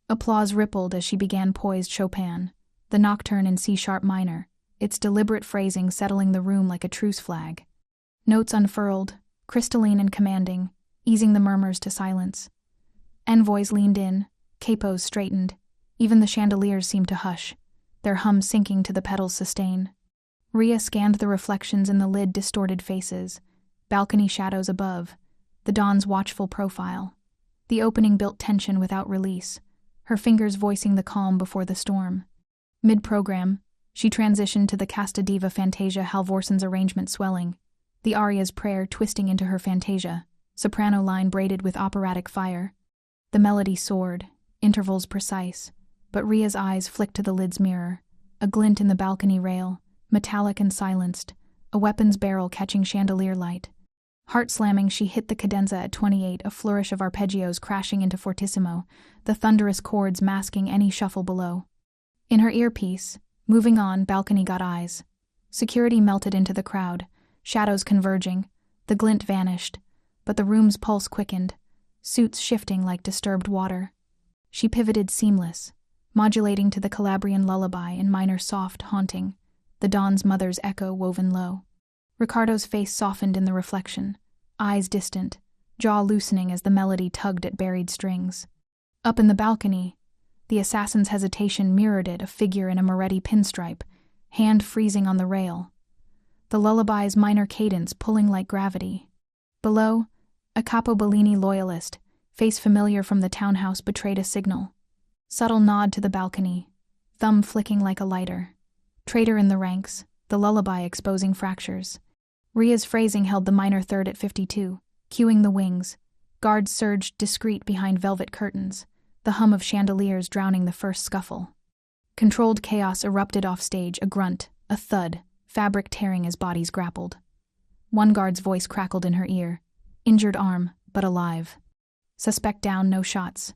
Applause rippled as she began poised Chopin, the nocturne in C-sharp minor, its deliberate phrasing settling the room like a truce flag. Notes unfurled, crystalline and commanding, easing the murmurs to silence. Envoys leaned in, capos straightened. Even the chandeliers seemed to hush, their hum sinking to the pedals' sustain. Ria scanned the reflections in the lid distorted faces, balcony shadows above, the dawn's watchful profile. The opening built tension without release, her fingers voicing the calm before the storm. Mid-program, she transitioned to the Casta Diva Fantasia, Halvorson's arrangement swelling, the aria's prayer twisting into her fantasia, soprano line braided with operatic fire. The melody soared, intervals precise, but Ria's eyes flicked to the lid's mirror, a glint in the balcony rail, metallic and silenced, a weapon's barrel catching chandelier light. Heart-slamming, she hit the cadenza at 28, a flourish of arpeggios crashing into fortissimo, the thunderous chords masking any shuffle below. In her earpiece, moving on, balcony got eyes. Security melted into the crowd, shadows converging, the glint vanished, but the room's pulse quickened, suits shifting like disturbed water. She pivoted seamless, modulating to the Calabrian lullaby in minor soft, haunting, the dawn's mother's echo woven low. Ricardo's face softened in the reflection, eyes distant, jaw loosening as the melody tugged at buried strings. Up in the balcony, the assassin's hesitation mirrored it, a figure in a Moretti pinstripe, hand freezing on the rail. The lullaby's minor cadence pulling like gravity. Below, a Capo Bellini loyalist, face familiar from the townhouse, betrayed a signal. Subtle nod to the balcony, thumb flicking like a lighter. Traitor in the ranks, the lullaby exposing fractures. Ria's phrasing held the minor third at 52, cueing the wings. Guards surged discreet behind velvet curtains, the hum of chandeliers drowning the first scuffle. Controlled chaos erupted off stage, a grunt, a thud, fabric tearing as bodies grappled. One guard's voice crackled in her ear. Injured arm, but alive. Suspect down, no shots.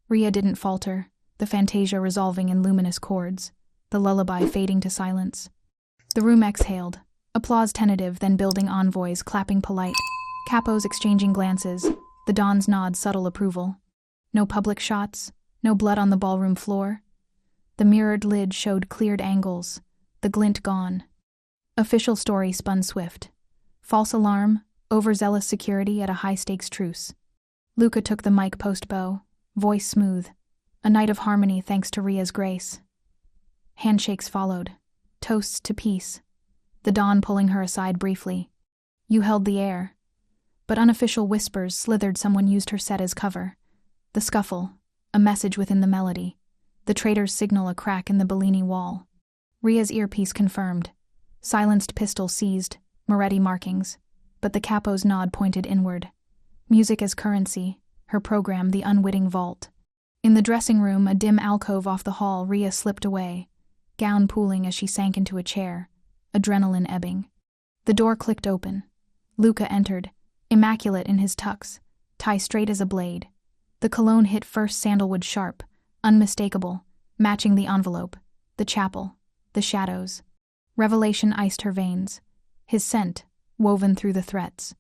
Rhea didn't falter, the fantasia resolving in luminous chords, the lullaby fading to silence. The room exhaled, applause tentative, then building envoys clapping polite, capos exchanging glances, the Don's nod subtle approval. No public shots, no blood on the ballroom floor. The mirrored lid showed cleared angles, the glint gone. Official story spun swift. False alarm, overzealous security at a high-stakes truce. Luca took the mic post-bow, voice smooth. A night of harmony thanks to Rhea's grace. Handshakes followed. Toasts to peace. The Don pulling her aside briefly. You held the air. But unofficial whispers slithered someone used her set as cover. The scuffle, a message within the melody. The traitor's signal, a crack in the Bellini wall. Rhea's earpiece confirmed. Silenced pistol seized, Moretti markings. But the capo's nod pointed inward. Music as currency, her program the unwitting vault. In the dressing room, a dim alcove off the hall, Rhea slipped away, gown pooling as she sank into a chair, adrenaline ebbing. The door clicked open. Luca entered, immaculate in his tux, tie straight as a blade. The cologne hit first sandalwood sharp, unmistakable, matching the envelope, the chapel, the shadows. Revelation iced her veins, his scent woven through the threats.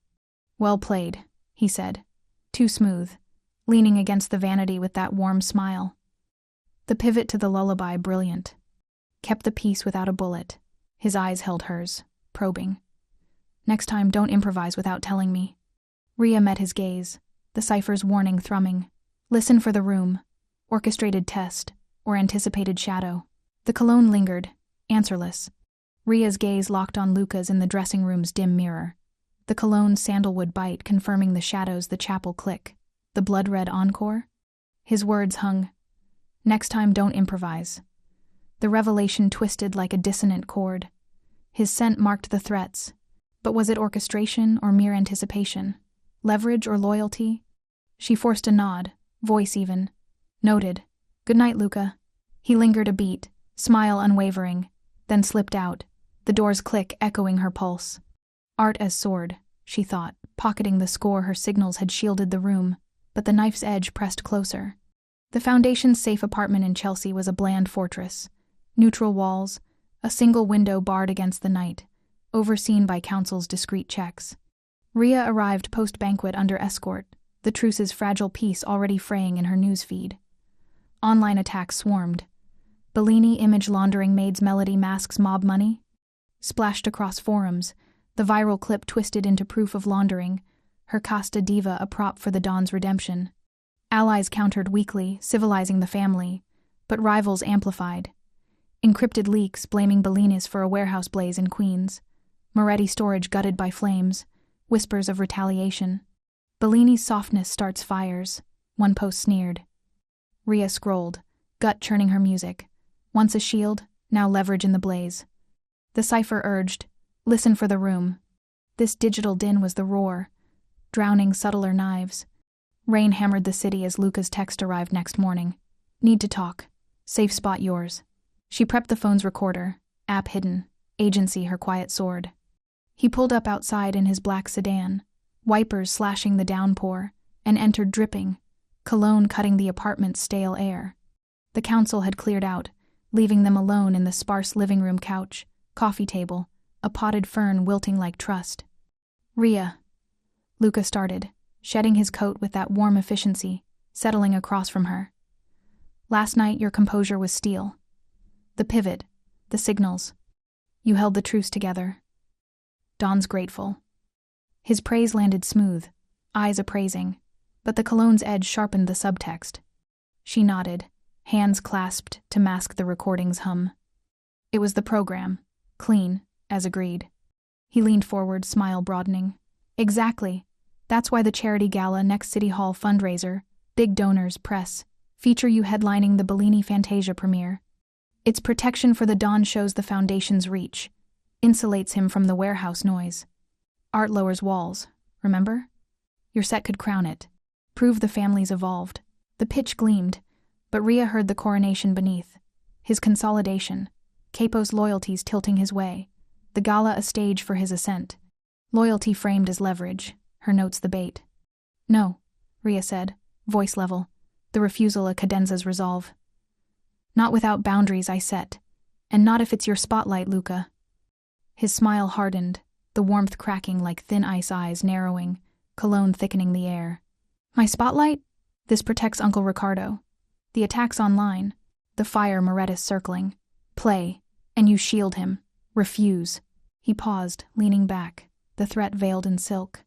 Well played, he said, too smooth, leaning against the vanity with that warm smile. The pivot to the lullaby brilliant. Kept the piece without a bullet. His eyes held hers, probing. Next time, don't improvise without telling me. Rhea met his gaze, the cipher's warning thrumming. Listen for the room, orchestrated test, or anticipated shadow. The cologne lingered, answerless. Rhea's gaze locked on Luca's in the dressing room's dim mirror. The cologne's sandalwood bite confirming the shadows, the chapel click. The blood-red encore? His words hung. Next time, don't improvise. The revelation twisted like a dissonant chord. His scent marked the threats. But was it orchestration or mere anticipation? Leverage or loyalty? She forced a nod, voice even. Noted. Good night, Luca. He lingered a beat, smile unwavering, then slipped out, the door's click echoing her pulse. Art as sword, she thought, pocketing the score her signals had shielded the room, but the knife's edge pressed closer. The Foundation's safe apartment in Chelsea was a bland fortress. Neutral walls, a single window barred against the night, overseen by counsel's discreet checks. Rhea arrived post-banquet under escort, the truce's fragile peace already fraying in her newsfeed. Online attacks swarmed. Bellini image laundering Maid's melody masks mob money? Splashed across forums, the viral clip twisted into proof of laundering, her Casta Diva a prop for the Don's redemption. Allies countered weakly, civilizing the family, but rivals amplified. Encrypted leaks blaming Bellini's for a warehouse blaze in Queens. Moretti storage gutted by flames, whispers of retaliation. Bellini's softness starts fires, one post sneered. Rhea scrolled, gut churning her music. Once a shield, now leverage in the blaze. The cipher urged, listen for the room. This digital din was the roar, drowning subtler knives. Rain hammered the city as Luca's text arrived next morning. Need to talk. Safe spot yours. She prepped the phone's recorder, app hidden, agency her quiet sword. He pulled up outside in his black sedan, wipers slashing the downpour, and entered dripping, cologne cutting the apartment's stale air. The council had cleared out, leaving them alone in the sparse living room couch, coffee table, a potted fern wilting like trust. Rhea. Luca started, shedding his coat with that warm efficiency, settling across from her. Last night your composure was steel. The pivot, the signals. You held the truce together. Don's grateful. His praise landed smooth, eyes appraising, but the cologne's edge sharpened the subtext. She nodded, hands clasped to mask the recording's hum. It was the program, clean, as agreed. He leaned forward, smile broadening. Exactly. That's why the charity gala next City Hall fundraiser, big donors, press, feature you headlining the Bellini Fantasia premiere. Its protection for the Don shows the Foundation's reach, insulates him from the warehouse noise. Art lowers walls, remember? Your set could crown it, prove the family's evolved. The pitch gleamed, but Rhea heard the coronation beneath. his consolidation, Capo's loyalties tilting his way, the gala a stage for his ascent. Loyalty framed as leverage, her notes the bait. "No," Rhea said, voice level, the refusal a cadenza's resolve. "Not without boundaries I set, and not if it's your spotlight, Luca." His smile hardened, the warmth cracking like thin ice eyes narrowing, cologne thickening the air. "My spotlight? This protects Uncle Ricardo. The attacks online, the fire Morettus circling. Play, and you shield him. Refuse." He paused, leaning back, the threat veiled in silk.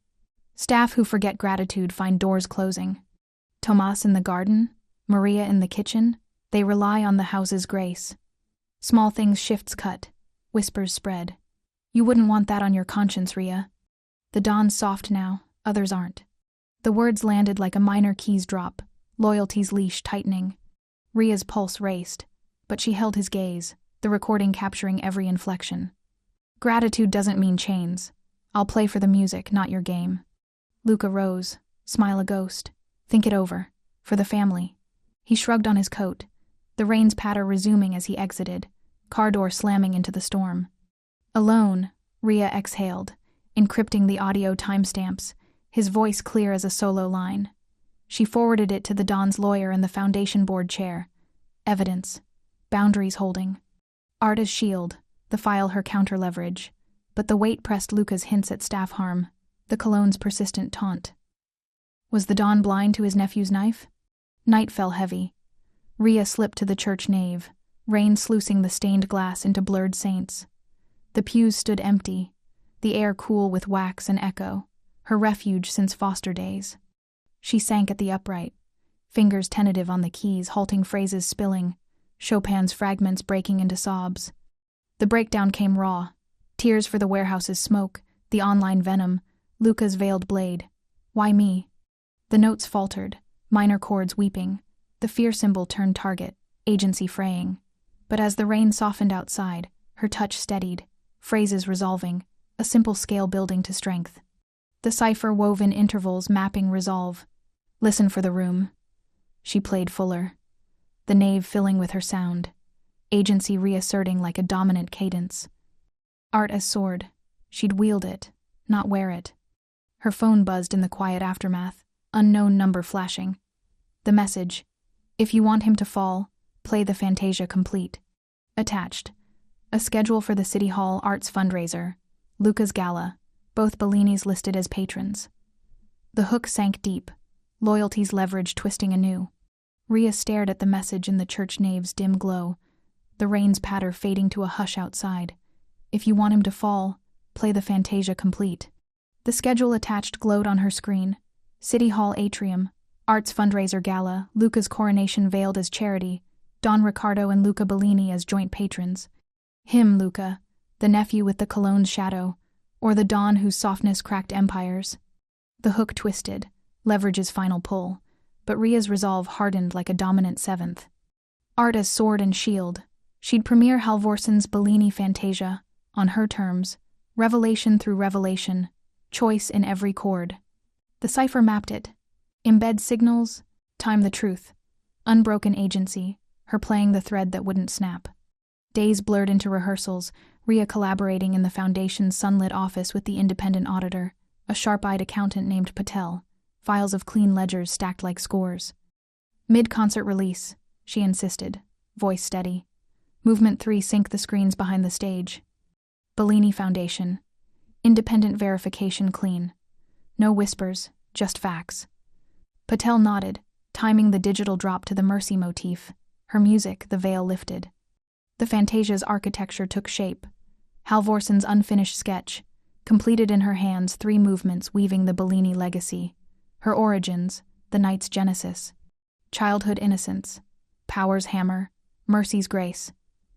"Staff who forget gratitude find doors closing. Tomas in the garden, Maria in the kitchen, they rely on the house's grace. Small things shifts cut, whispers spread. You wouldn't want that on your conscience, Rhea. The dawn's soft now, others aren't." The words landed like a minor keys drop, loyalty's leash tightening. Rhea's pulse raced, but she held his gaze, the recording capturing every inflection. "Gratitude doesn't mean chains. I'll play for the music, not your game." Luca rose, smile a ghost. "Think it over. For the family." He shrugged on his coat, the rain's patter resuming as he exited, car door slamming into the storm. Alone, Rhea exhaled, encrypting the audio timestamps, his voice clear as a solo line. She forwarded it to the Don's lawyer in the foundation board chair. Evidence. Boundaries holding. Art as shield, the file her counter-leverage. But the weight pressed Luca's hints at staff harm, the cologne's persistent taunt. Was the Don blind to his nephew's knife? Night fell heavy. Rhea slipped to the church nave, rain sluicing the stained glass into blurred saints. The pews stood empty, the air cool with wax and echo, her refuge since foster days. She sank at the upright, fingers tentative on the keys, halting phrases spilling, Chopin's fragments breaking into sobs. The breakdown came raw, tears for the warehouse's smoke, the online venom, Luca's veiled blade. Why me? The notes faltered, minor chords weeping, the fear symbol turned target, agency fraying. But as the rain softened outside, her touch steadied, phrases resolving, a simple scale building to strength. The cipher wove in intervals mapping resolve. Listen for the room. She played fuller, the nave filling with her sound, agency reasserting like a dominant cadence. Art as sword. She'd wield it, not wear it. Her phone buzzed in the quiet aftermath, unknown number flashing. The message: "If you want him to fall, play the Fantasia complete." Attached: a schedule for the City Hall Arts fundraiser, Luca's gala, both Bellinis listed as patrons. The hook sank deep, loyalty's leverage twisting anew. Rhea stared at the message in the church nave's dim glow, the rain's patter fading to a hush outside. If you want him to fall, play the Fantasia complete. The schedule attached glowed on her screen. City Hall atrium, Arts fundraiser gala, Luca's coronation veiled as charity, Don Ricardo and Luca Bellini as joint patrons. Him, Luca, the nephew with the cologne's shadow, or the Don whose softness cracked empires. The hook twisted, leverage's final pull, but Rhea's resolve hardened like a dominant seventh. Art as sword and shield. She'd premiere Halvorsen's Bellini Fantasia, on her terms, revelation through revelation, choice in every chord. The cipher mapped it. Embed signals, time the truth. Unbroken agency, her playing the thread that wouldn't snap. Days blurred into rehearsals, Rhea collaborating in the Foundation's sunlit office with the independent auditor, a sharp-eyed accountant named Patel, files of clean ledgers stacked like scores. Mid-concert release, she insisted, voice steady. Movement 3 sync the screens behind the stage. Bellini Foundation. Independent verification clean. No whispers, just facts. Patel nodded, timing the digital drop to the Mercy motif. Her music, the veil lifted. The Fantasia's architecture took shape. Halvorsen's unfinished sketch, completed in her hands 3 movements weaving the Bellini legacy. Her origins, the night's genesis. Childhood innocence. Power's hammer. Mercy's grace.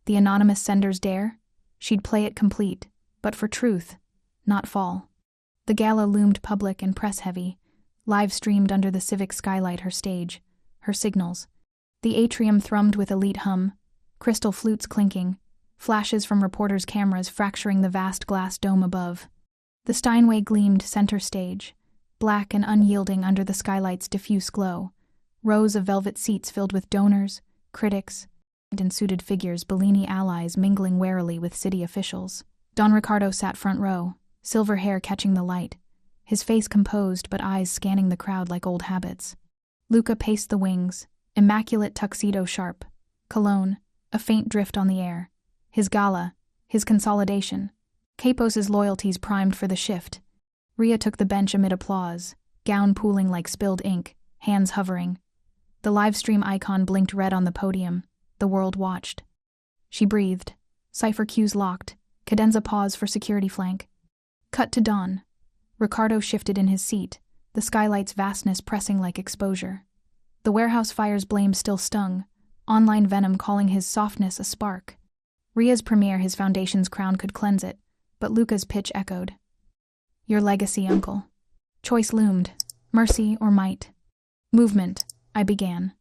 The anonymous sender's dare? She'd play it complete, but for truth, not fall. The gala loomed public and press-heavy, live-streamed under the civic skylight her stage, her signals. The atrium thrummed with elite hum, crystal flutes clinking, flashes from reporters' cameras fracturing the vast glass dome above. The Steinway gleamed center stage, black and unyielding under the skylight's diffuse glow, rows of velvet seats filled with donors, critics, and suited figures, Bellini allies mingling warily with city officials. Don Ricardo sat front row, silver hair catching the light, his face composed but eyes scanning the crowd like old habits. Luca paced the wings, immaculate tuxedo sharp, cologne, a faint drift on the air. His gala, his consolidation. Capos's loyalties primed for the shift. Ria took the bench amid applause, gown pooling like spilled ink, hands hovering. The livestream icon blinked red on the podium. The world watched. She breathed. Cipher cues locked. Cadenza pause for security flank. Cut to dawn. Ricardo shifted in his seat, the skylight's vastness pressing like exposure. The warehouse fire's blame still stung, online venom calling his softness a spark. Ria's premiere, his foundation's crown could cleanse it, but Luca's pitch echoed. Your legacy, uncle. Choice loomed. Mercy or might. Movement, I began.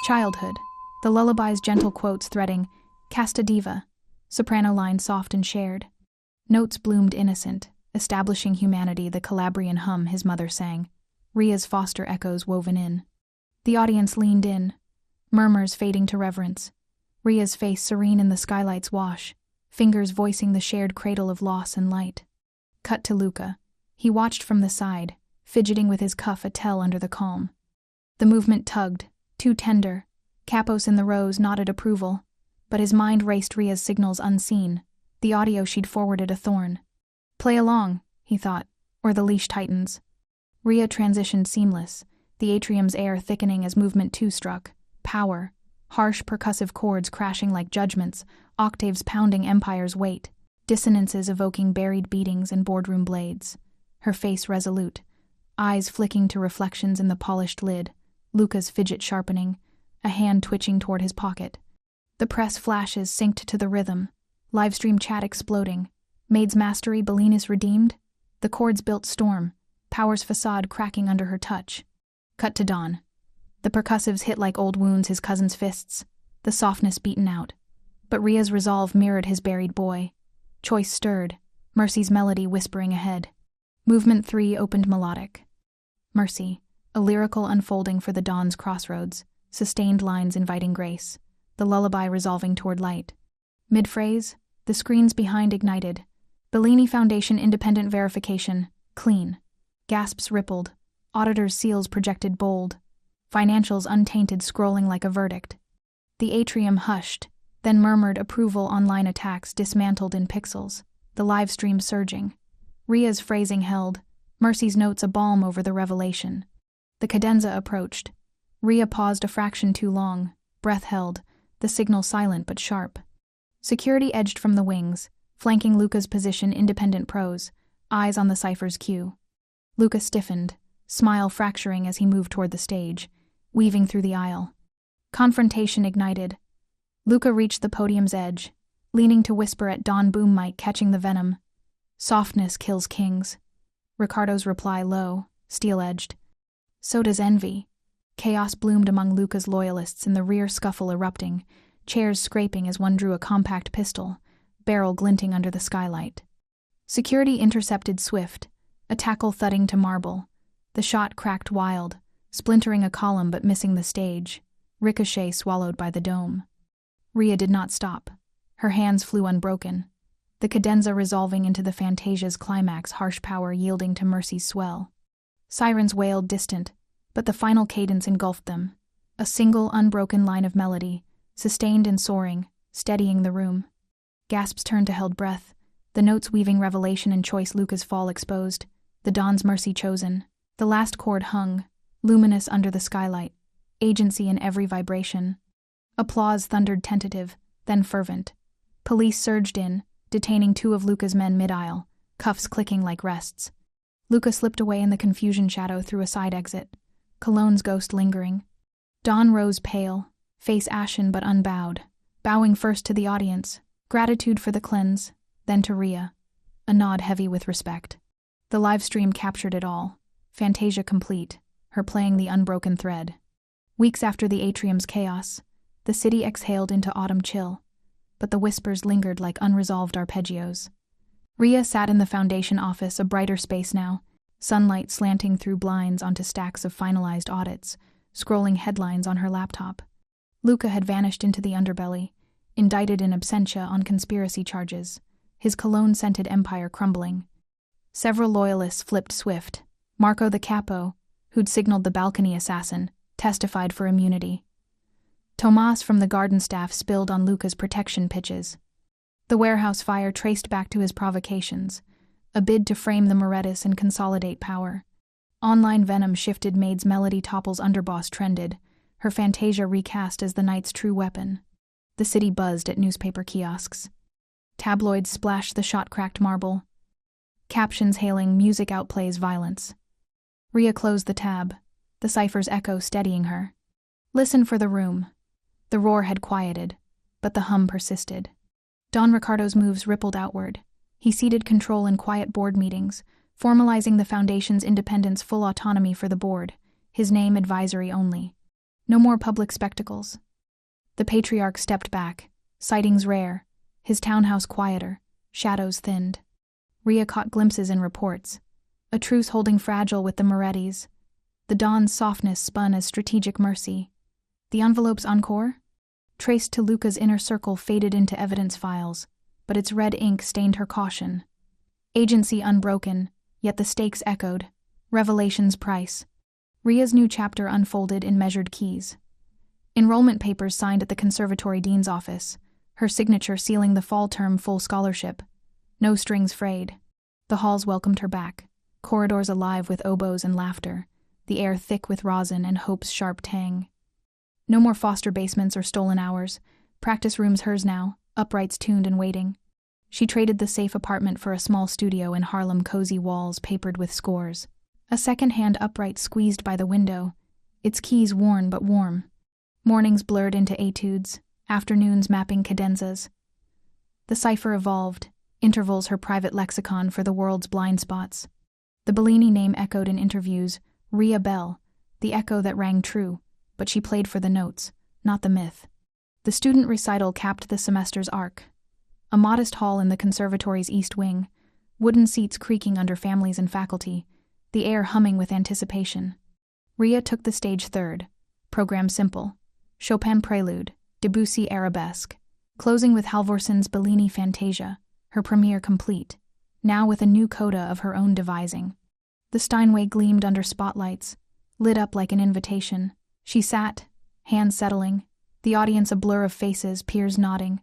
Childhood. The lullaby's gentle quotes threading, Casta diva, soprano line soft and shared. Notes bloomed innocent, establishing humanity, the Calabrian hum his mother sang. Ria's foster echoes woven in. The audience leaned in, murmurs fading to reverence. Ria's face serene in the skylight's wash, fingers voicing the shared cradle of loss and light. Cut to Luca. He watched from the side, fidgeting with his cuff a tell under the calm. The movement tugged, too tender. Capos in the rows nodded approval, but his mind raced Ria's signals unseen, the audio she'd forwarded a thorn. Play along, he thought, or the leash tightens. Ria transitioned seamless, the atrium's air thickening as movement 2 struck. Power, harsh percussive chords crashing like judgments, octaves pounding empire's weight, dissonances evoking buried beatings and boardroom blades. Her face resolute, eyes flicking to reflections in the polished lid, Luca's fidget sharpening, a hand twitching toward his pocket. The press flashes synced to the rhythm, livestream chat exploding. Maid's mastery, Bellini's redeemed? The chords built storm, power's facade cracking under her touch. Cut to dawn. The percussives hit like old wounds, his cousin's fists, the softness beaten out. But Ria's resolve mirrored his buried boy. Choice stirred, Mercy's melody whispering ahead. Movement 3 opened melodic. Mercy, a lyrical unfolding for the dawn's crossroads, sustained lines inviting grace, the lullaby resolving toward light. Mid-phrase, the screens behind ignited. Bellini Foundation independent verification, clean. Gasps rippled, auditors' seals projected bold. Financials untainted, scrolling like a verdict. The atrium hushed, then murmured approval. Online attacks dismantled in pixels, the live stream surging. Ria's phrasing held, Mercy's notes a balm over the revelation. The cadenza approached. Ria paused a fraction too long, breath held, the signal silent but sharp. Security edged from the wings, flanking Luca's position, independent prose, eyes on the cipher's cue. Luca stiffened, smile fracturing as he moved toward the stage, weaving through the aisle. Confrontation ignited. Luca reached the podium's edge, leaning to whisper at dawn, boom mic catching the venom. Softness kills kings. Ricardo's reply low, steel-edged. So does envy. Chaos bloomed among Luca's loyalists, in the rear scuffle erupting, chairs scraping as one drew a compact pistol, barrel glinting under the skylight. Security intercepted swift, a tackle thudding to marble. The shot cracked wild, splintering a column but missing the stage, ricochet swallowed by the dome. Ria did not stop. Her hands flew unbroken, the cadenza resolving into the fantasia's climax, harsh power yielding to Mercy's swell. Sirens wailed distant, but the final cadence engulfed them, a single unbroken line of melody, sustained and soaring, steadying the room. Gasps turned to held breath, the notes weaving revelation and choice. Luca's fall exposed, the dawn's mercy chosen. The last chord hung, luminous under the skylight, agency in every vibration. Applause thundered, tentative, then fervent. Police surged in, detaining 2 of Luca's men mid-aisle, cuffs clicking like rests. Luca slipped away in the confusion shadow through a side exit, Cologne's ghost lingering. Dawn rose pale, face ashen but unbowed, bowing first to the audience, gratitude for the cleanse, then to Ria, a nod heavy with respect. The live stream captured it all, Fantasia complete, her playing the unbroken thread. Weeks after the atrium's chaos, the city exhaled into autumn chill, but the whispers lingered like unresolved arpeggios. Ria sat in the Foundation office, a brighter space now, sunlight slanting through blinds onto stacks of finalized audits, scrolling headlines on her laptop. Luca had vanished into the underbelly, indicted in absentia on conspiracy charges, his cologne-scented empire crumbling. Several loyalists flipped swift. Marco the capo, who'd signaled the balcony assassin, testified for immunity. Tomas from the garden staff spilled on Luca's protection pitches. The warehouse fire traced back to his provocations, a bid to frame the Morettis and consolidate power. Online venom shifted. Maid's melody topples underboss trended, her Fantasia recast as the night's true weapon. The city buzzed at newspaper kiosks. Tabloids splashed the shot-cracked marble. Captions hailing music outplays violence. Rhea closed the tab, the cipher's echo steadying her. Listen for the room. The roar had quieted, but the hum persisted. Don Ricardo's moves rippled outward. He ceded control in quiet board meetings, formalizing the Foundation's independence, full autonomy for the board, his name advisory only. No more public spectacles. The patriarch stepped back, sightings rare, his townhouse quieter, shadows thinned. Rhea caught glimpses in reports. A truce holding fragile with the Morettis. The dawn's softness spun as strategic mercy. The envelope's encore? Traced to Luca's inner circle faded into evidence files, but its red ink stained her caution. Agency unbroken, yet the stakes echoed. Revelation's price. Rhea's new chapter unfolded in measured keys. Enrollment papers signed at the conservatory dean's office, her signature sealing the fall term full scholarship. No strings frayed. The halls welcomed her back, corridors alive with oboes and laughter, the air thick with rosin and hope's sharp tang. No more foster basements or stolen hours, practice rooms hers now, uprights tuned and waiting. She traded the safe apartment for a small studio in Harlem, cozy walls papered with scores. A second-hand upright squeezed by the window, its keys worn but warm. Mornings blurred into etudes, afternoons mapping cadenzas. The cipher evolved, intervals her private lexicon for the world's blind spots. The Bellini name echoed in interviews, Rhea Bell, the echo that rang true, but she played for the notes, not the myth. The student recital capped the semester's arc. A modest hall in the conservatory's east wing, wooden seats creaking under families and faculty, the air humming with anticipation. Rhea took the stage third, program simple. Chopin Prelude, Debussy Arabesque, closing with Halvorson's Bellini Fantasia, her premiere complete, now with a new coda of her own devising. The Steinway gleamed under spotlights, lit up like an invitation. She sat, hands settling, the audience a blur of faces, peers nodding,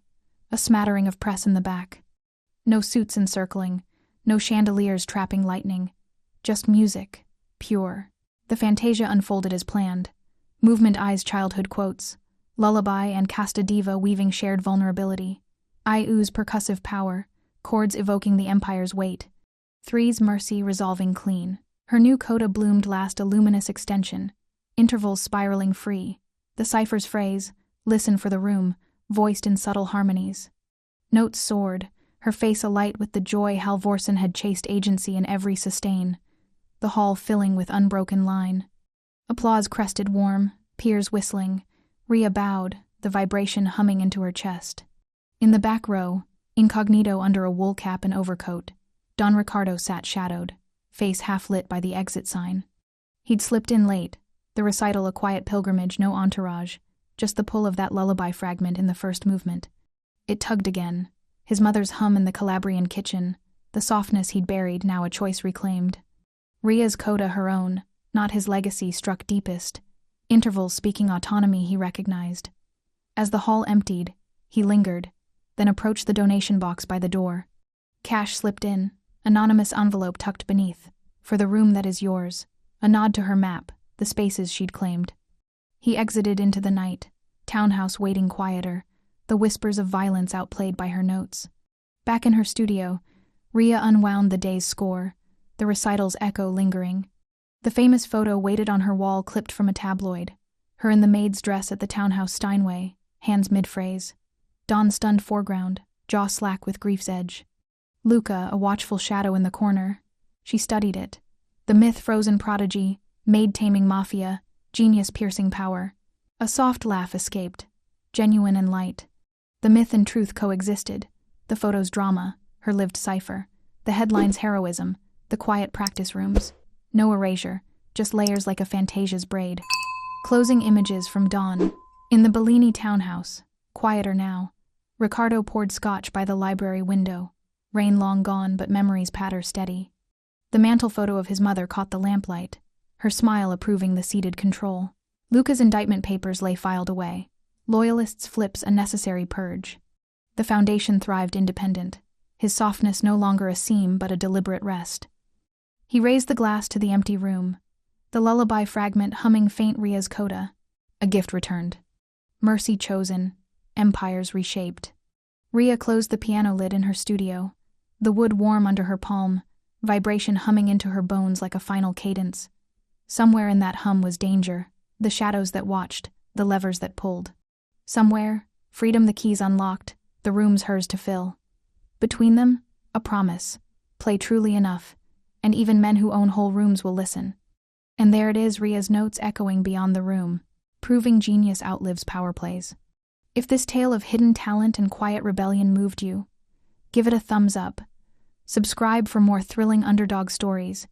a smattering of press in the back. No suits encircling, no chandeliers trapping lightning, just music, pure. The Fantasia unfolded as planned. Movement eyes childhood quotes, lullaby and casta diva weaving shared vulnerability. I ooze percussive power, chords evoking the empire's weight. Three's mercy resolving clean. Her new coda bloomed last a luminous extension, intervals spiraling free. The cipher's phrase, listen for the room, voiced in subtle harmonies. Notes soared, her face alight with the joy Halvorson had chased agency in every sustain. The hall filling with unbroken line. Applause crested warm, peers whistling. Rhea bowed, the vibration humming into her chest. In the back row, incognito under a wool cap and overcoat, Don Ricardo sat shadowed, face half lit by the exit sign. He'd slipped in late, the recital a quiet pilgrimage, no entourage, just the pull of that lullaby fragment in the first movement. It tugged again, his mother's hum in the Calabrian kitchen, the softness he'd buried, now a choice reclaimed. Rhea's coda her own, not his legacy, struck deepest, intervals speaking autonomy he recognized. As the hall emptied, he lingered, then approached the donation box by the door. Cash slipped in, anonymous envelope tucked beneath. For the room that is yours, a nod to her map, the spaces she'd claimed. He exited into the night, townhouse waiting quieter, the whispers of violence outplayed by her notes. Back in her studio, Rhea unwound the day's score, the recital's echo lingering. The famous photo waited on her wall, clipped from a tabloid, her in the maid's dress at the townhouse Steinway, hands mid-phrase. Dawn stunned foreground, jaw slack with grief's edge. Luca, a watchful shadow in the corner. She studied it. The myth-frozen prodigy, maid taming Mafia, genius-piercing power. A soft laugh escaped, genuine and light. The myth and truth coexisted, the photo's drama, her lived cipher, the headline's heroism, the quiet practice rooms. No erasure, just layers like a Fantasia's braid. Closing images from Dawn, In the Bellini townhouse, quieter now, Riccardo poured scotch by the library window, rain long gone but memories patter steady. The mantel photo of his mother caught the lamplight, her smile approving the seated control. Luca's indictment papers lay filed away, Loyalists' flips a necessary purge. The foundation thrived independent, his softness no longer a seam but a deliberate rest. He raised the glass to the empty room, the lullaby fragment humming faint Ria's coda. A gift returned. Mercy chosen, empires reshaped. Ria closed the piano lid in her studio, the wood warm under her palm, vibration humming into her bones like a final cadence. Somewhere in that hum was danger, the shadows that watched, the levers that pulled. Somewhere, freedom the keys unlocked, the rooms hers to fill. Between them, a promise. Play truly enough, and even men who own whole rooms will listen. And there it is, Ria's notes echoing beyond the room, proving genius outlives power plays. If this tale of hidden talent and quiet rebellion moved you, give it a thumbs up, subscribe for more thrilling underdog stories,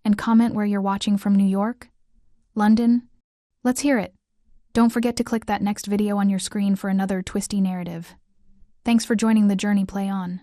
and comment where you're watching from. New York? London? Let's hear it. Don't forget to click that next video on your screen for another twisty narrative. Thanks for joining the journey. Play on.